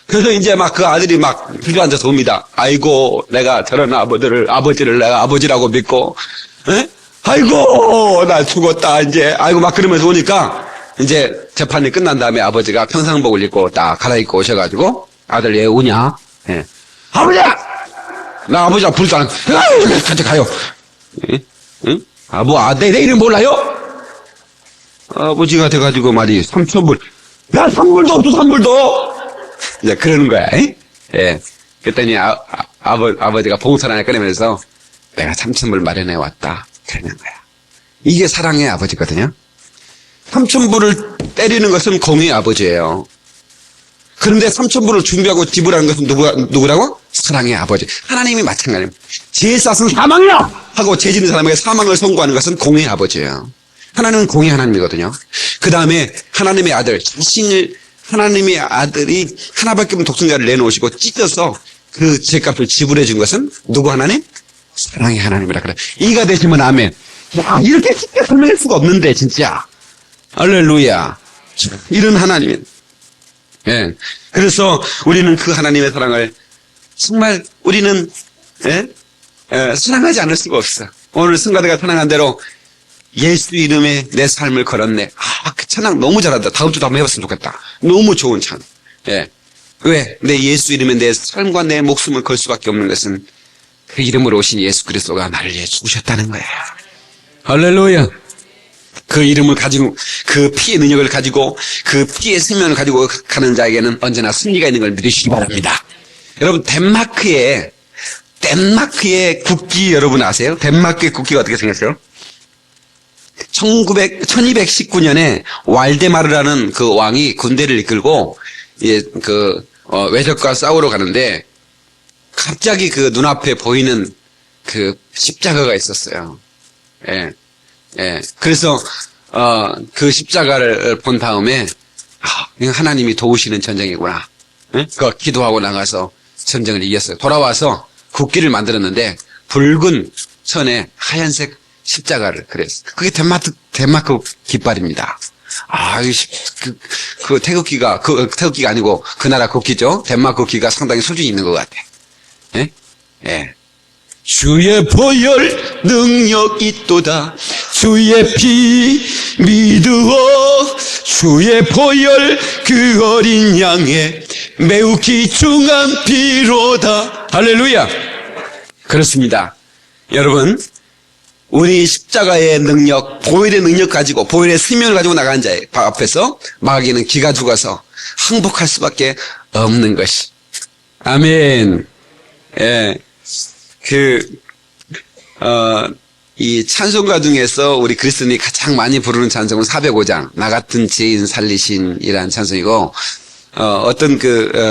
[SPEAKER 1] 그래서 이제 그 아들이 주저앉아서 옵니다. 아이고, 내가 저런 아버지를 내가 아버지라고 믿고, 아이고, 나 죽었다, 이제. 아이고, 그러면서 오니까, 이제 재판이 끝난 다음에 아버지가 평상복을 입고 딱 갈아입고 오셔가지고, 아들 왜 우냐? 아버지야! 나 아버지랑 부르지 않아. 같이 가요. 내 이름 몰라요? 아버지가 돼가지고 말이 3,000불. 야, 3불도 없어, 3불도! 이제 그러는 거야. 그랬더니 아버지가 봉선 하나 꺼내면서 내가 3,000불 마련해 왔다. 그러는 거야. 이게 사랑의 아버지거든요. 3,000불을 때리는 것은 공의 아버지예요. 그런데 3,000불을 준비하고 지불하는 것은 누구라고? 사랑의 아버지. 하나님이 마찬가지입니다. 죄의 싹은 사망이야! 하고 죄 지는 사람에게 사망을 선고하는 것은 공의 아버지예요. 하나님은 공의 하나님이거든요. 그 다음에 하나님의 아들, 하나님의 아들이 하나밖에 없는 독생자를 내놓으시고 찢어서 그 죄값을 지불해 준 것은 누구 하나님? 사랑의 하나님이라 그래. 이가 되시면 아멘. 이렇게 쉽게 설명할 수가 없는데 진짜. 할렐루야. 이런 하나님. 그래서 우리는 그 하나님의 사랑을 정말 우리는 사랑하지 않을 수가 없어. 오늘 승가대가 찬양한 대로 예수 이름에 내 삶을 걸었네. 그 찬양 너무 잘한다. 다음 주도 한번 해봤으면 좋겠다. 너무 좋은 찬양. 왜? 내 예수 이름에 내 삶과 내 목숨을 걸 수밖에 없는 것은 그 이름으로 오신 예수 그리스도가 나를 위해 죽으셨다는 거예요. 할렐루야. 그 이름을 가지고, 그 피의 능력을 가지고, 그 피의 생명을 가지고 가는 자에게는 언제나 승리가 있는 걸 믿으시기 바랍니다. 여러분, 덴마크의 국기 여러분 아세요? 덴마크의 국기가 어떻게 생겼어요? 1219년에 왈데마르라는 그 왕이 군대를 이끌고 외적과 싸우러 가는데 갑자기 그 눈앞에 보이는 그 십자가가 있었어요. 그래서 그 십자가를 본 다음에 하나님이 도우시는 전쟁이구나. 그 기도하고 나가서 전쟁을 이겼어요. 돌아와서 국기를 만들었는데 붉은 선에 하얀색 십자가를 그랬어요. 그게 덴마크 깃발입니다. 태극기가 아니고 그 나라 국기죠. 덴마크 국기가 상당히 수준이 있는 것 같아. 주의 보혈 능력 있도다. 주의 피 믿으어 주의 보혈 그 어린 양의 매우 귀중한 피로다. 할렐루야. 그렇습니다. 여러분, 우리 십자가의 능력, 보혈의 능력 가지고, 보혈의 생명을 가지고 나간 자의 앞에서 마귀는 기가 죽어서 항복할 수밖에 없는 것이. 아멘. 예. 이 찬송가 중에서 우리 그리스도인이 가장 많이 부르는 찬송은 405장, 나 같은 죄인 살리신이라는 찬송이고, 어떤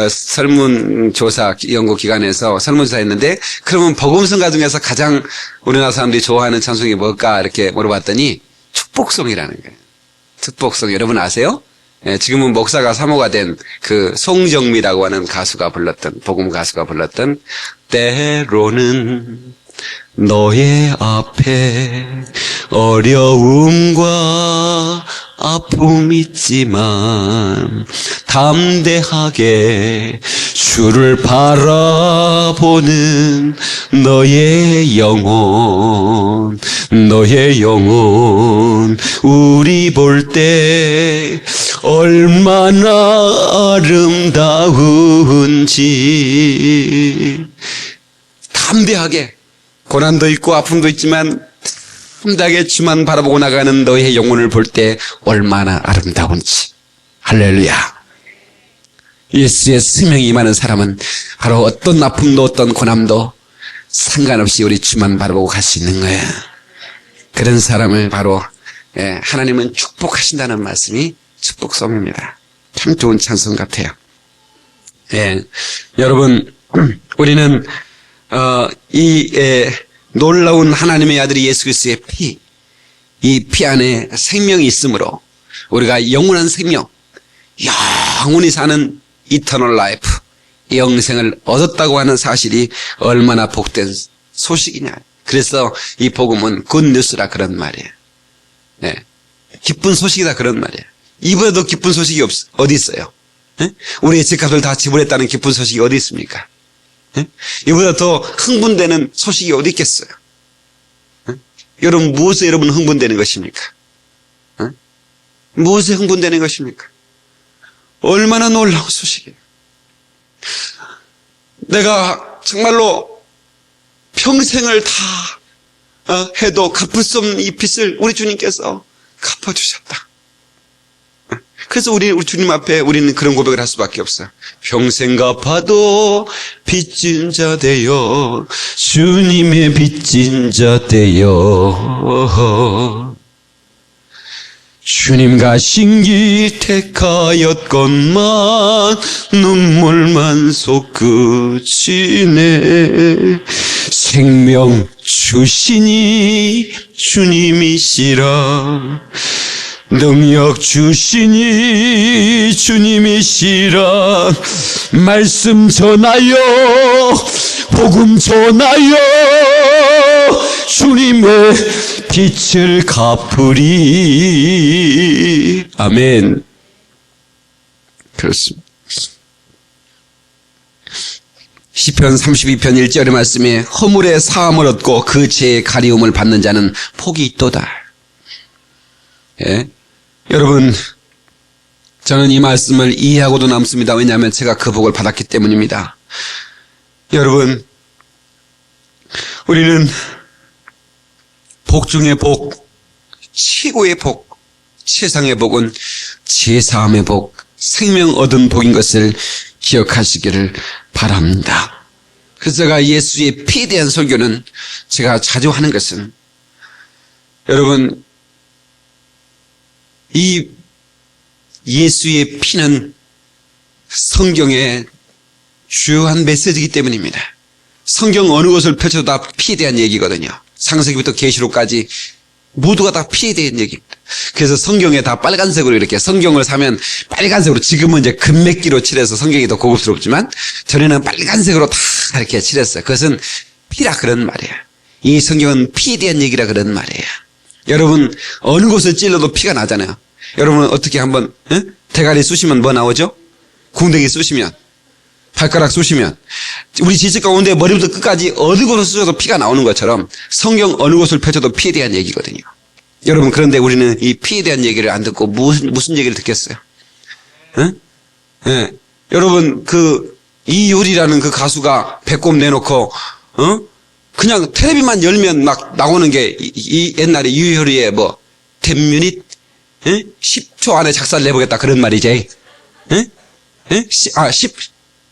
[SPEAKER 1] 설문조사 연구기관에서 설문조사 했는데, 그러면 복음성가 중에서 가장 우리나라 사람들이 좋아하는 찬송이 뭘까? 이렇게 물어봤더니, 축복송이라는 거예요. 축복송, 여러분 아세요? 예, 지금은 목사가 사모가 된 송정미라고 하는 가수가 불렀던, 복음 가수가 불렀던, 때로는 너의 앞에 어려움과 아픔 있지만 담대하게 주를 바라보는 너의 영혼 우리 볼 때 얼마나 아름다운지 담대하게 고난도 있고 아픔도 있지만 담대하게 주만 바라보고 나가는 너의 영혼을 볼 때 얼마나 아름다운지. 할렐루야. 예수의 생명이 임하는 사람은 바로 어떤 아픔도 어떤 고난도 상관없이 우리 주만 바라보고 갈 수 있는 거예요. 그런 사람을 바로 하나님은 축복하신다는 말씀이 축복송입니다. 참 좋은 찬송 같아요. 여러분, 우리는 놀라운 하나님의 아들이 예수 그리스도의 피, 이 피 안에 생명이 있으므로 우리가 영원한 생명, 영원히 사는 이터널 라이프, 영생을 얻었다고 하는 사실이 얼마나 복된 소식이냐. 그래서 이 복음은 굿뉴스라 그런 말이에요. 기쁜 소식이다 그런 말이에요. 이보다도 기쁜 소식이 어디 있어요? 우리의 집값을 다 지불했다는 기쁜 소식이 어디 있습니까? 이보다 더 흥분되는 소식이 어디 있겠어요? 여러분, 무엇에 여러분 흥분되는 것입니까? 무엇에 흥분되는 것입니까? 얼마나 놀라운 소식이에요. 내가 정말로 평생을 다 해도 갚을 수 없는 이 빚을 우리 주님께서 갚아주셨다. 그래서 우리 주님 앞에 우리는 그런 고백을 할 수밖에 없어요. 평생 갚아도 빚진 자 되어 주님의 빚진 자 되어 주님 가신기 택하였건만 눈물만 솟구치네. 생명 주시니 주님이시라. 능력 주시니 주님이시라. 말씀 전하여 복음 전하여 주님의 빛을 갚으리. 아멘. 그렇습니다. 시편 32편 1절의 말씀에 허물의 사함을 얻고 그 죄의 가리움을 받는 자는 복이 있도다. 여러분, 저는 이 말씀을 이해하고도 남습니다. 왜냐하면 제가 그 복을 받았기 때문입니다. 여러분, 우리는 복 중의 복, 최고의 복, 최상의 복은 죄사함의 복, 생명 얻은 복인 것을 기억하시기를 바랍니다. 그래서 제가 예수의 피에 대한 설교는 제가 자주 하는 것은, 여러분, 이 예수의 피는 성경의 주요한 메시지이기 때문입니다. 성경 어느 곳을 펼쳐도 다 피에 대한 얘기거든요. 창세기부터 계시록까지 모두가 다 피에 대한 얘기입니다. 그래서 성경에 다 빨간색으로 이렇게 성경을 사면 빨간색으로, 지금은 이제 금맥기로 칠해서 성경이 더 고급스럽지만 전에는 빨간색으로 다 이렇게 칠했어요. 그것은 피라 그런 말이에요. 이 성경은 피에 대한 얘기라 그런 말이에요. 여러분, 어느 곳을 찔러도 피가 나잖아요. 여러분 어떻게 한번 대가리 쑤시면 뭐 나오죠? 궁뎅이 쑤시면, 발가락 쑤시면, 우리 지식 가운데 머리부터 끝까지 어느 곳을 쑤셔도 피가 나오는 것처럼 성경 어느 곳을 펼쳐도 피에 대한 얘기거든요. 여러분, 그런데 우리는 이 피에 대한 얘기를 안 듣고 무슨 얘기를 듣겠어요? 여러분, 이효리라는 그 가수가 배꼽 내놓고 그냥 텔레비만 열면 막 나오는 게 이 옛날에 유효리에 뭐 10미닛 10초 안에 작사를 내보겠다 그런 말이지.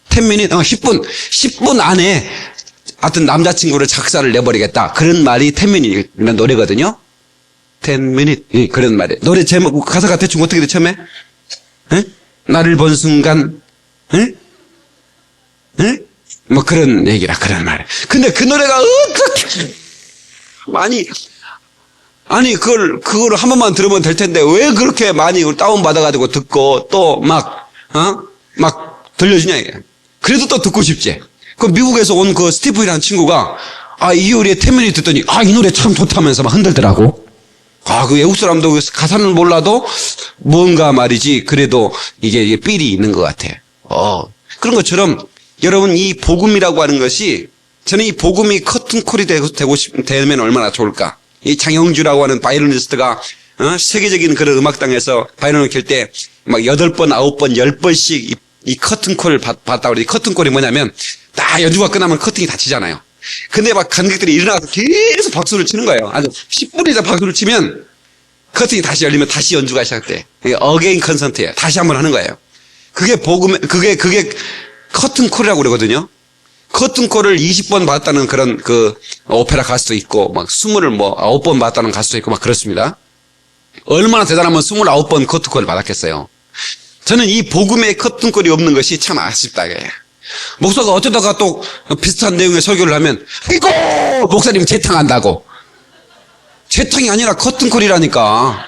[SPEAKER 1] 10미닛 10분 안에 하여튼 남자친구를 작사를 내버리겠다 그런 말이 10미닛이라는 노래거든요. 10미닛 그런 말이에요. 노래 제목 가사가 대충 어떻게 돼 처음에? 나를 본 순간 뭐 그런 얘기라 그런 말이에요. 근데 그 노래가 어떻게 아니 그걸 한 번만 들으면 될 텐데 왜 그렇게 많이 다운 받아가지고 듣고 또 막 들려주냐 이게. 그래도 또 듣고 싶지. 그 미국에서 온 그 스티브라는 친구가 이효리의 10미닛 듣더니 이 노래 참 좋다면서 막 흔들더라고. 그 외국 사람도 가사는 몰라도 뭔가 말이지 그래도 이게 삘이 있는 것 같아. 그런 것처럼 여러분 이 복음이라고 하는 것이 저는 이 복음이 커튼콜이 되면 얼마나 좋을까. 이 장영주라고 하는 바이올리니스트가 세계적인 그런 음악당에서 바이올린을 켤 때 막 8번, 9번, 10번씩 이 커튼콜을 봤다고 그래. 이 커튼콜이 뭐냐면 딱 연주가 끝나면 커튼이 닫히잖아요. 근데 막 관객들이 일어나서 계속 박수를 치는 거예요. 아주 10분 이상 박수를 치면 커튼이 다시 열리면 다시 연주가 시작돼. 이게 어게인 컨서트예요. 다시 한번 하는 거예요. 그게 그게 커튼콜이라고 그러거든요. 커튼콜을 20번 받았다는 그런 그 오페라 가수도 있고 막 9번 받았다는 가수도 있고 막 그렇습니다. 얼마나 대단하면 29번 커튼콜을 받았겠어요. 저는 이 복음의 커튼콜이 없는 것이 참 아쉽다. 목사가 어쩌다가 또 비슷한 내용의 설교를 하면 아이고 목사님 재탕한다고. 재탕이 아니라 커튼콜이라니까.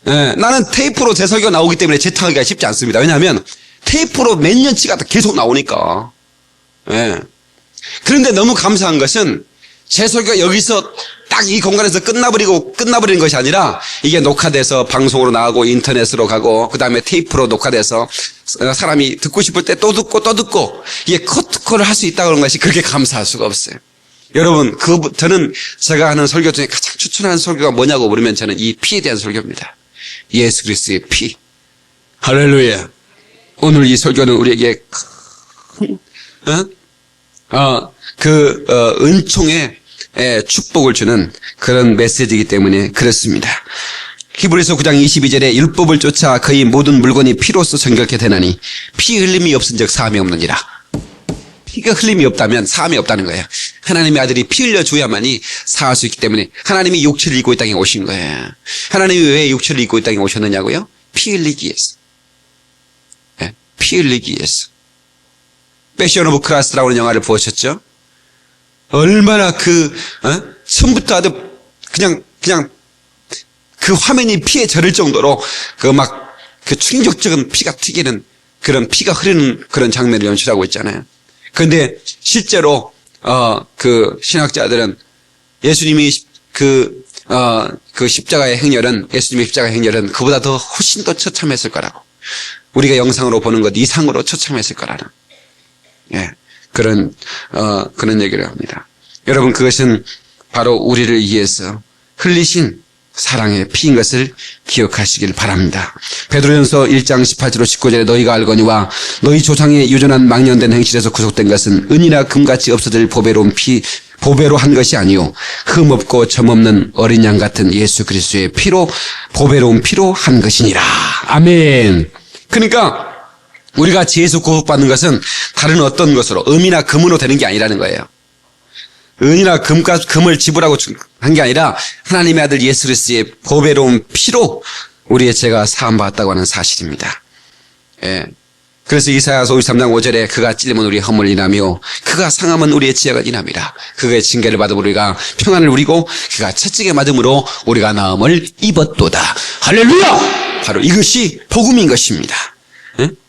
[SPEAKER 1] 나는 테이프로 제 설교가 나오기 때문에 재탕하기가 쉽지 않습니다. 왜냐하면 테이프로 몇 년치가 계속 나오니까. 그런데 너무 감사한 것은 제 설교가 여기서 딱 이 공간에서 끝나버리는 것이 아니라 이게 녹화돼서 방송으로 나가고 인터넷으로 가고 그 다음에 테이프로 녹화돼서 사람이 듣고 싶을 때 또 듣고 이게 커튼콜을 할 수 있다는 것이 그렇게 감사할 수가 없어요. 여러분 저는 제가 하는 설교 중에 가장 추천하는 설교가 뭐냐고 물으면 저는 이 피에 대한 설교입니다. 예수 그리스도의 피. 할렐루야. 오늘 이 설교는 우리에게 은총의 축복을 주는 그런 메시지이기 때문에 그렇습니다. 히브리서 9장 22절에 율법을 쫓아 그의 모든 물건이 피로써 정결케 되나니 피 흘림이 없은즉 사함이 없느니라. 피가 흘림이 없다면 사함이 없다는 거예요. 하나님의 아들이 피 흘려줘야만이 사할 수 있기 때문에 하나님이 육체를 입고 이 땅에 오신 거예요. 하나님이 왜 육체를 입고 이 땅에 오셨느냐고요? 피 흘리기 위해서. 피 흘리기 위해서. 패션 오브 크라이스트라고 하는 영화를 보셨죠? 얼마나 처음부터 아주 그냥 그 화면이 피에 절을 정도로 그 충격적인 피가 튀기는 그런 피가 흐르는 그런 장면을 연출하고 있잖아요. 그런데 실제로 그 신학자들은 예수님이 그 십자가의 행렬은 예수님의 십자가의 행렬은 그보다 더 훨씬 더 처참했을 거라고. 우리가 영상으로 보는 것 이상으로 처참했을 거라는. 그런 얘기를 합니다. 여러분, 그것은 바로 우리를 위해서 흘리신 사랑의 피인 것을 기억하시길 바랍니다. 베드로전서 1장 18절 19절에 너희가 알거니와 너희 조상의 유전한 망령된 행실에서 구속된 것은 은이나 금같이 없어질 보배로 한 것이 아니요 흠없고 점없는 어린 양 같은 예수 그리스도의 피로 보배로운 피로 한 것이니라. 아멘. 그러니까 우리가 죄에서 구속받는 것은 다른 어떤 것으로 음이나 금으로 되는 게 아니라는 거예요. 은이나 금을 지불하고 한 게 아니라 하나님의 아들 예수 그리스도의 보배로운 피로 우리의 죄가 사함받았다고 하는 사실입니다. 그래서 이사야서 53장 5절에 그가 찔림은 우리의 허물을 인하며 그가 상함은 우리의 지약을 인함이라. 그의 징계를 받음으로 우리가 평안을 누리고 그가 채찍에 맞음으로 우리가 나음을 입었도다. 할렐루야! 바로 이것이 복음인 것입니다.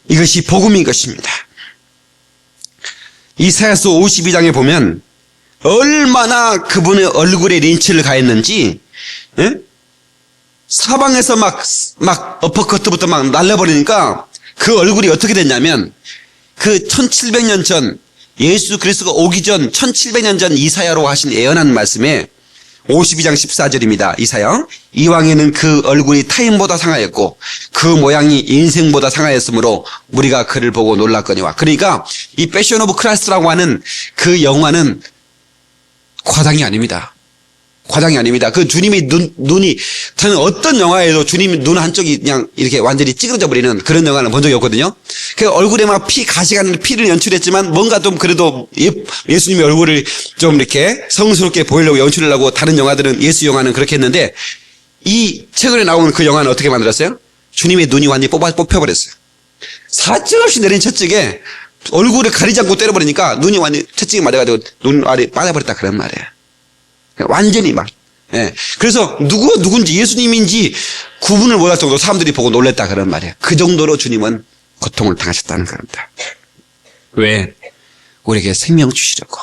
[SPEAKER 1] 이것이 복음인 것입니다. 이사야서 52장에 보면 얼마나 그분의 얼굴에 린치를 가했는지, 사방에서 막 어퍼커트부터 막 날려버리니까 그 얼굴이 어떻게 됐냐면 그 1700년 전 예수 그리스도가 오기 전 1700년 전 이사야로 하신 예언한 말씀에 52장 14절입니다. 이사야. 이왕에는 그 얼굴이 타인보다 상하였고 그 모양이 인생보다 상하였으므로 우리가 그를 보고 놀랐거니와. 그러니까 이 패션 오브 크라이스트라고 하는 그 영화는 과장이 아닙니다. 과장이 아닙니다. 그 주님의 눈이, 저는 어떤 영화에도 주님 눈 한쪽이 그냥 이렇게 완전히 찌그러져 버리는 그런 영화는 본 적이 없거든요. 그 얼굴에 막 가시가 나는 피를 연출했지만 뭔가 좀 그래도 예수님의 얼굴을 좀 이렇게 성스럽게 보이려고 연출을 하고, 다른 영화들은, 예수 영화는 그렇게 했는데, 이 최근에 나온 그 영화는 어떻게 만들었어요? 주님의 눈이 완전히 뽑혀버렸어요. 사정없이 내린 채찍에 얼굴을 가리지 않고 때려버리니까 눈이 완전히 채찍에 맞아가지고 눈 아래 빠져버렸다 그런 말이에요. 완전히 막. 예. 그래서 누구가 누군지, 예수님인지 구분을 못할 정도로 사람들이 보고 놀랬다 그런 말이에요. 그 정도로 주님은 고통을 당하셨다는 겁니다. 왜? 우리에게 생명 주시려고.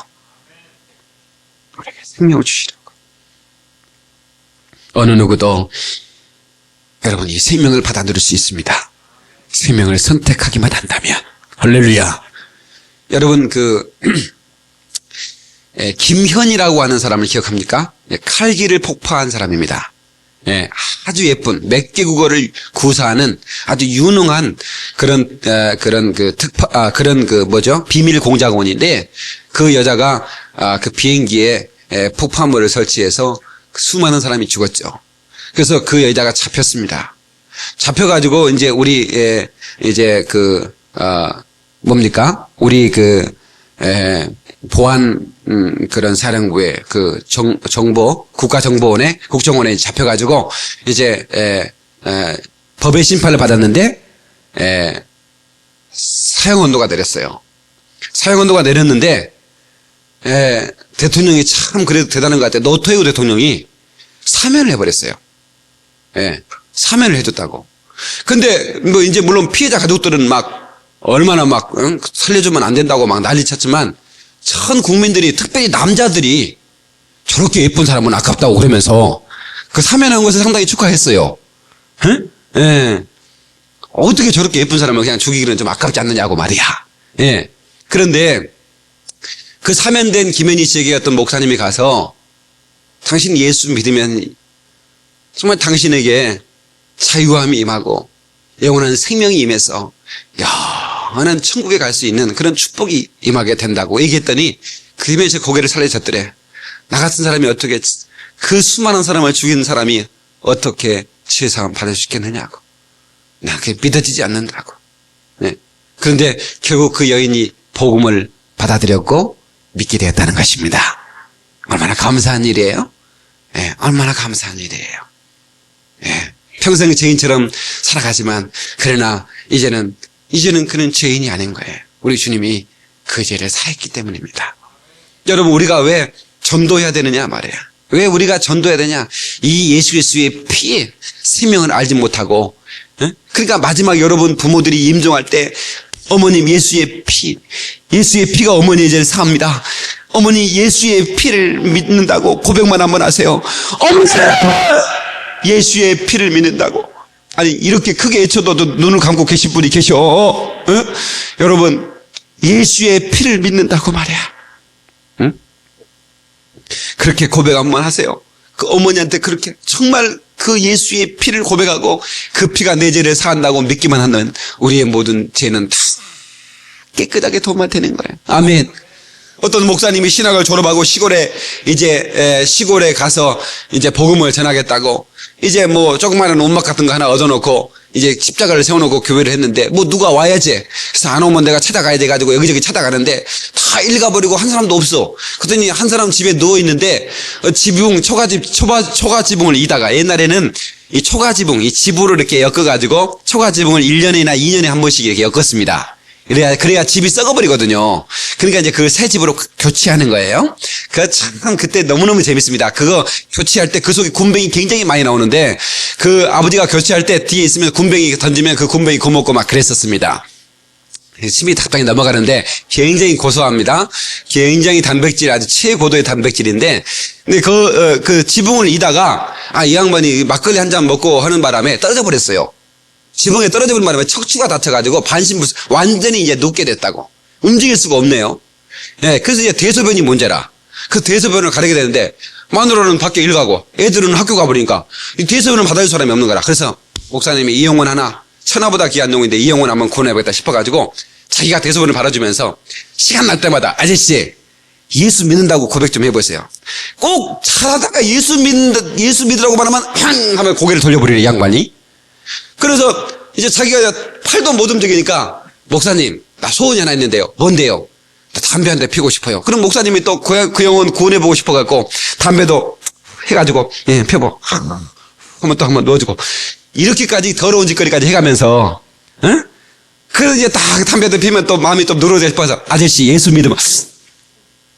[SPEAKER 1] 우리에게 생명을 주시려고. 어느 누구도 여러분 이 생명을 받아들일 수 있습니다. 생명을 선택하기만 한다면. 할렐루야. 여러분 김현이라고 하는 사람을 기억합니까? 칼기를 폭파한 사람입니다. 아주 예쁜 몇 개 국어를 구사하는 아주 유능한 그런 비밀 공작원인데, 그 여자가 그 비행기에 폭파물을 설치해서 수많은 사람이 죽었죠. 그래서 그 여자가 잡혔습니다. 잡혀가지고 이제 우리 우리 보안 그런 사령부의 그 국정원에 잡혀가지고 이제 법의 심판을 받았는데 사형언도가 내렸어요. 사형언도가 내렸는데 대통령이 참 그래도 대단한 것 같아요. 노토헤우 대통령이 사면을 해버렸어요. 사면을 해줬다고. 근데 뭐 이제 물론 피해자 가족들은 막 얼마나 막 살려주면 안 된다고 막 난리쳤지만, 전 국민들이, 특별히 남자들이 저렇게 예쁜 사람은 아깝다고 그러면서 그 사면한 것을 상당히 축하했어요. 어떻게 저렇게 예쁜 사람을 그냥 죽이기는 좀 아깝지 않느냐고 말이야. 그런데 그 사면된 김현희 씨에게 어떤 목사님이 가서, 당신 예수 믿으면 정말 당신에게 자유함이 임하고 영원한 생명이 임해서 영원한 천국에 갈 수 있는 그런 축복이 임하게 된다고 얘기했더니, 그 김현희 씨 고개를 살려줬더래. 나 같은 사람이 어떻게, 그 수많은 사람을 죽인 사람이 어떻게 치유사함 받을 수 있겠느냐고. 나 그게 믿어지지 않는다고. 그런데 결국 그 여인이 복음을 받아들였고 믿게 되었다는 것입니다. 얼마나 감사한 일이에요? 얼마나 감사한 일이에요. 평생 죄인처럼 살아가지만, 그러나 이제는 그는 죄인이 아닌 거예요. 우리 주님이 그 죄를 사했기 때문입니다. 여러분, 우리가 왜 전도해야 되느냐 말이에요. 왜 우리가 전도해야 되냐? 이 예수 그리스도의 피에 생명을 알지 못하고, 그러니까 마지막 여러분 부모들이 임종할 때, 어머님 예수의 피가 어머니의 죄를 사합니다. 어머니 예수의 피를 믿는다고 고백만 한번 하세요. 어머니 예수의 피를 믿는다고. 아니 이렇게 크게 외쳐도 눈을 감고 계신 분이 계셔. 여러분 예수의 피를 믿는다고 말이야. 그렇게 고백 한번 하세요. 그 어머니한테 그렇게 정말 그 예수의 피를 고백하고 그 피가 내 죄를 사한다고 믿기만 하는 우리의 모든 죄는 다 깨끗하게 도마되는 거예요. 아멘. 어떤 목사님이 신학을 졸업하고 시골에 가서 이제 복음을 전하겠다고 이제 뭐 조그마한 옷막 같은 거 하나 얻어놓고 이제 십자가를 세워놓고 교회를 했는데 뭐 누가 와야지. 그래서 안 오면 내가 찾아가야 돼가지고 여기저기 찾아가는데 다 읽어버리고 한 사람도 없어. 그랬더니 한 사람 집에 누워있는데 초가지붕을 이다가 옛날에는 이 초가지붕, 이 지붕을 이렇게 엮어가지고 초가지붕을 1년이나 2년에 한 번씩 이렇게 엮었습니다. 그래야 집이 썩어버리거든요. 그러니까 이제 그 새 집으로 교체하는 거예요. 참 그때 너무너무 재밌습니다. 그거 교체할 때 그 속에 군뱅이 굉장히 많이 나오는데 그 아버지가 교체할 때 뒤에 있으면 군뱅이 던지면 그 군뱅이 고먹고 막 그랬었습니다. 침이 탁탁이 넘어가는데 굉장히 고소합니다. 굉장히 단백질, 아주 최고도의 단백질인데, 근데 그 지붕을 이다가 이 양반이 막걸리 한 잔 먹고 하는 바람에 떨어져 버렸어요. 지붕에 떨어져 버린 바람에 척추가 다쳐가지고 완전히 이제 눕게 됐다고. 움직일 수가 없네요. 그래서 이제 대소변이 문제라. 그 대소변을 가리게 되는데, 마누라는 밖에 일 가고, 애들은 학교 가버리니까, 이 대소변을 받아줄 사람이 없는 거라. 그래서, 목사님이 이 영혼 하나, 천하보다 귀한 영혼인데 이 영혼 한번 구원해보겠다 싶어가지고, 자기가 대소변을 받아주면서, 시간 날 때마다, 아저씨, 예수 믿는다고 고백 좀 해보세요. 꼭 잘하다가 예수 믿으라고 말하면 향 하면 고개를 돌려버리래, 양반이. 그래서 이제 자기가 팔도 못 움직이니까, 목사님, 나 소원이 하나 있는데요. 뭔데요? 나 담배 한 대 피고 싶어요. 그럼 목사님이 또 그 영혼 구원해보고 싶어갖고 담배도 해가지고 펴보. 한번 또 한번 넣어주고. 이렇게까지 더러운 짓거리까지 해가면서, 응? 그래서 이제 딱 담배도 피면 또 마음이 또 늘어져 싶어서, 아저씨 예수 믿으면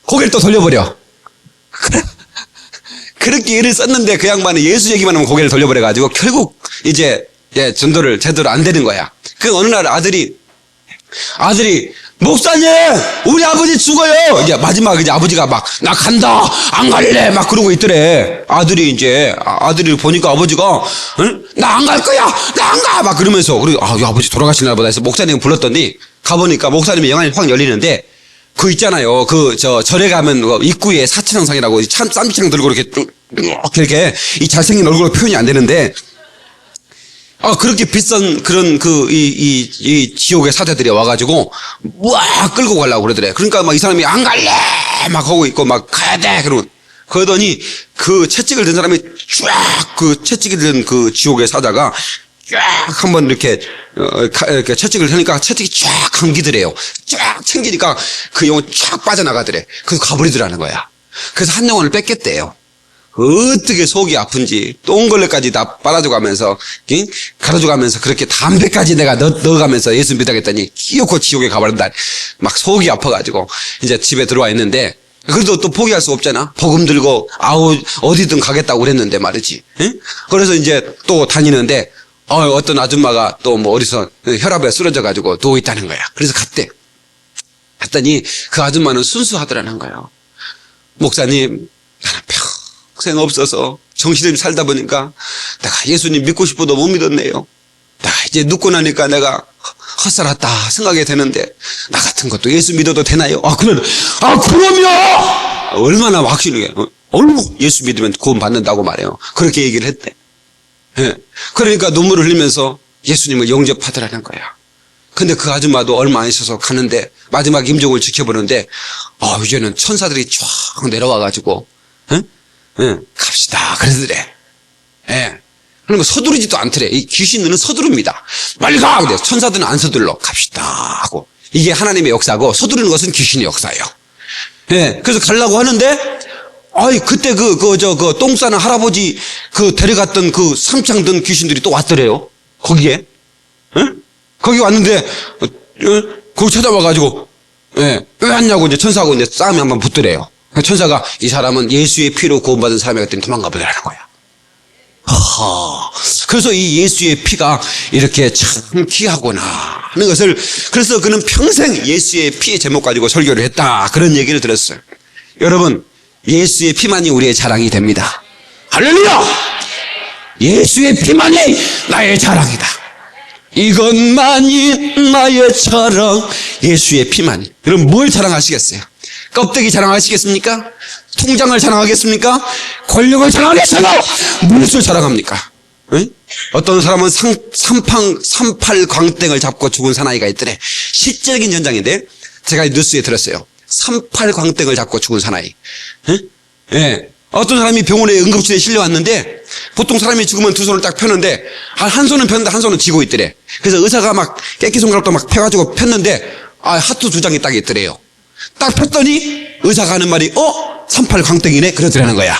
[SPEAKER 1] 고개를 또 돌려버려. 그렇게 애를 썼는데 그 양반은 예수 얘기만 하면 고개를 돌려버려가지고 결국 이제 전도를 제대로 안 되는 거야. 그 어느 날 아들이 목사님, 우리 아버지 죽어요. 이제 마지막 이제 아버지가 막 나 간다, 안 갈래 막 그러고 있더래. 아들이 보니까 아버지가 응? 나 안 갈 거야, 나 안 가 막 그러면서 그리고 이 아버지 돌아가시나 보다 해서 목사님 불렀더니 가보니까 목사님의 영안이 확 열리는데 그 있잖아요. 절에 가면 입구에 사치상상이라고 쌈지창 들고 이렇게 이 잘생긴 얼굴로 표현이 안 되는데. 그렇게 비싼 그런 이 지옥의 사자들이 와가지고, 와, 끌고 가려고 그러더래. 그러니까 막 이 사람이 안 갈래! 막 하고 있고, 막 가야 돼! 그러더니 그 채찍을 든 사람이 쫙 채찍이 든 그 지옥의 사자가 쫙 한번 이렇게 채찍을 드니까 채찍이 쫙 감기더래요. 쫙 챙기니까 그 영혼 쫙 빠져나가더래. 그래서 가버리더라는 거야. 그래서 한 영혼을 뺏겠대요. 어떻게 속이 아픈지 똥걸레까지 다 빨아줘가면서 갈아줘가면서 그렇게 담배까지 내가 넣어가면서 예수 믿다겠더니 끼어코 지옥에 가버린다. 막 속이 아파가지고 이제 집에 들어와 있는데 그래도 또 포기할 수 없잖아. 복음 들고 어디든 가겠다고 그랬는데 말이지. 응? 그래서 이제 또 다니는데 어떤 아줌마가 또 뭐 어디서 혈압에 쓰러져가지고 누워 있다는 거야. 그래서 갔더니 그 아줌마는 순수하더라는 거예요. 목사님, 나는 평생 없어서 정신없이 살다 보니까 내가 예수님 믿고 싶어도 못 믿었네요. 내가 이제 눕고 나니까 내가 헛살았다 생각이 되는데 나 같은 것도 예수 믿어도 되나요? 그럼요! 얼마나 확실하게 예수 믿으면 구원 받는다고 말해요. 그렇게 얘기를 했대. 예. 그러니까 눈물을 흘리면서 예수님을 영접하더라는 거야. 근데 그 아줌마도 얼마 안 있어서 가는데 마지막 임종을 지켜보는데 이제는 천사들이 쫙 내려와가지고 갑시다 그러더래. 예. 그러니까 서두르지도 않더래. 이 귀신들은 서두릅니다. 빨리 가! 근데 천사들은 안 서둘러. 갑시다 하고. 이게 하나님의 역사고 서두르는 것은 귀신의 역사예요. 예. 그래서 가려고 하는데 그때 똥 싸는 할아버지 데려갔던 삼창 든 귀신들이 또 왔더래요. 거기에. 응? 거기 왔는데, 거기 찾아와가지고, 왜 왔냐고 이제 천사하고 이제 싸움이 한번 붙더래요. 천사가 이 사람은 예수의 피로 구원받은 사람이기 때문에 도망가 보더라는 거야. 그래서 이 예수의 피가 이렇게 참 귀하구나 하는 것을, 그래서 그는 평생 예수의 피의 제목 가지고 설교를 했다. 그런 얘기를 들었어요. 여러분, 예수의 피만이 우리의 자랑이 됩니다. 할렐루야! 예수의 피만이 나의 자랑이다. 이것만이 나의 자랑. 예수의 피만이. 그럼 뭘 자랑하시겠어요? 껍데기 자랑하시겠습니까? 통장을 자랑하겠습니까? 권력을 자랑하겠어요? 무엇을 자랑합니까? 응? 어떤 사람은 38광땡을 잡고 죽은 사나이가 있더래. 실제적인 현장인데 제가 뉴스에 들었어요. 38광땡을 잡고 죽은 사나이. 예. 어떤 사람이 병원에 응급실에 실려왔는데 보통 사람이 죽으면 두 손을 딱 펴는데 한 손은 폈는데 한 손은 쥐고 있더래. 그래서 의사가 막 깨끼 손가락도 막 펴가지고 폈는데 하트 두 장이 딱 있더래요. 딱 폈더니 의사가 하는 말이 38광땡이네 그러더라는 거야.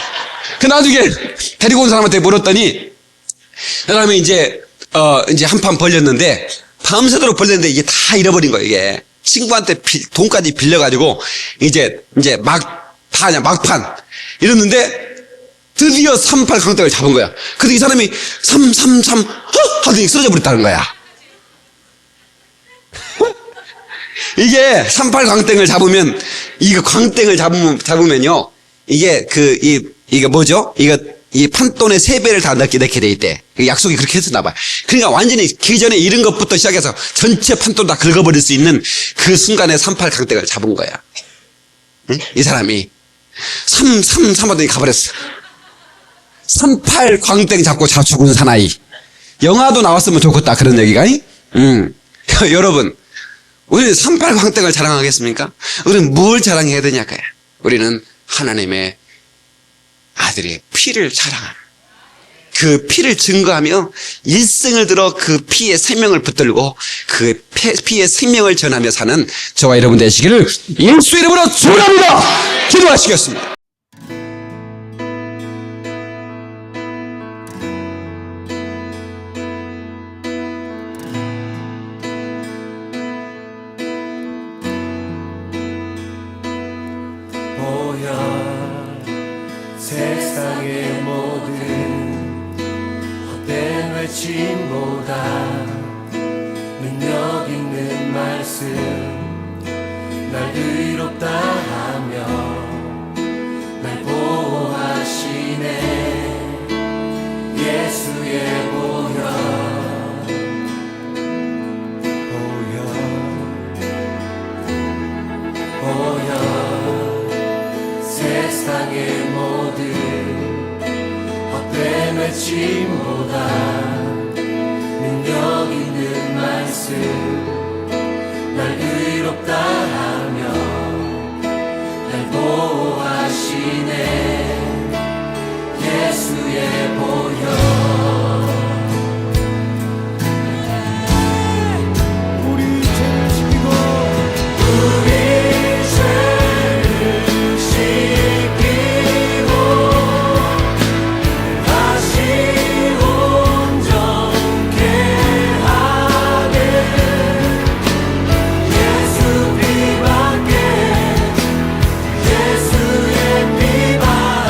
[SPEAKER 1] 그 나중에 데리고 온 사람한테 물었더니 그 사람이 이제 한판 벌렸는데 밤새도록 벌렸는데 이게 다 잃어버린 거예요. 이게 친구한테 돈까지 빌려가지고 이제 막판 이랬는데 드디어 38광땡을 잡은 거야. 근데 이 사람이 333 하더니 쓰러져 버렸다는 거야. 이게 38광땡을 잡으면 이거 광땡을 잡으면요 이게 이게 뭐죠? 이 판돈의 3배를 다 넣게 돼 있대. 약속이 그렇게 했었나 봐요. 그러니까 완전히 기존에 잃은 것부터 시작해서 전체 판돈 다 긁어버릴 수 있는 그 순간에 38광땡을 잡은 거야. 응? 이 사람이 3하더니 가버렸어. 38광땡 잡고 죽은 사나이. 영화도 나왔으면 좋겠다 그런 얘기가. 여러분, 우리는 38광땡을 자랑하겠습니까? 우리는 뭘 자랑해야 되냐고요. 우리는 하나님의 아들의 피를 자랑하는, 그 피를 증거하며 일생을 들어 그 피의 생명을 붙들고 그 피의 생명을 전하며 사는 저와 여러분 되시기를 예수 이름으로 축원합니다. 기도하시겠습니다.
[SPEAKER 2] 세상의 모든 헛된 외침보다 능력 있는 말씀 날 의롭다 하며 날 보호하시네. 예수의 보혈 세상의 모든 헛된 외침보다 능력 있는 말씀 날 의롭다 하며 날 보호하시네. 예수의 보혈 예수의 피밖에 예수의 피밖에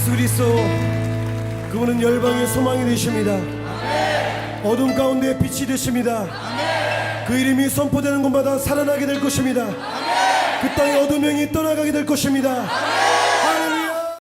[SPEAKER 3] 예수 그리스도 그분은 열방의 소망이 되십니다. 어둠 가운데 빛이 되십니다. 그 이름이 선포되는 곳마다 살아나게 될 것입니다. 그 땅의 어둠 영이 떠나가게 될 것입니다.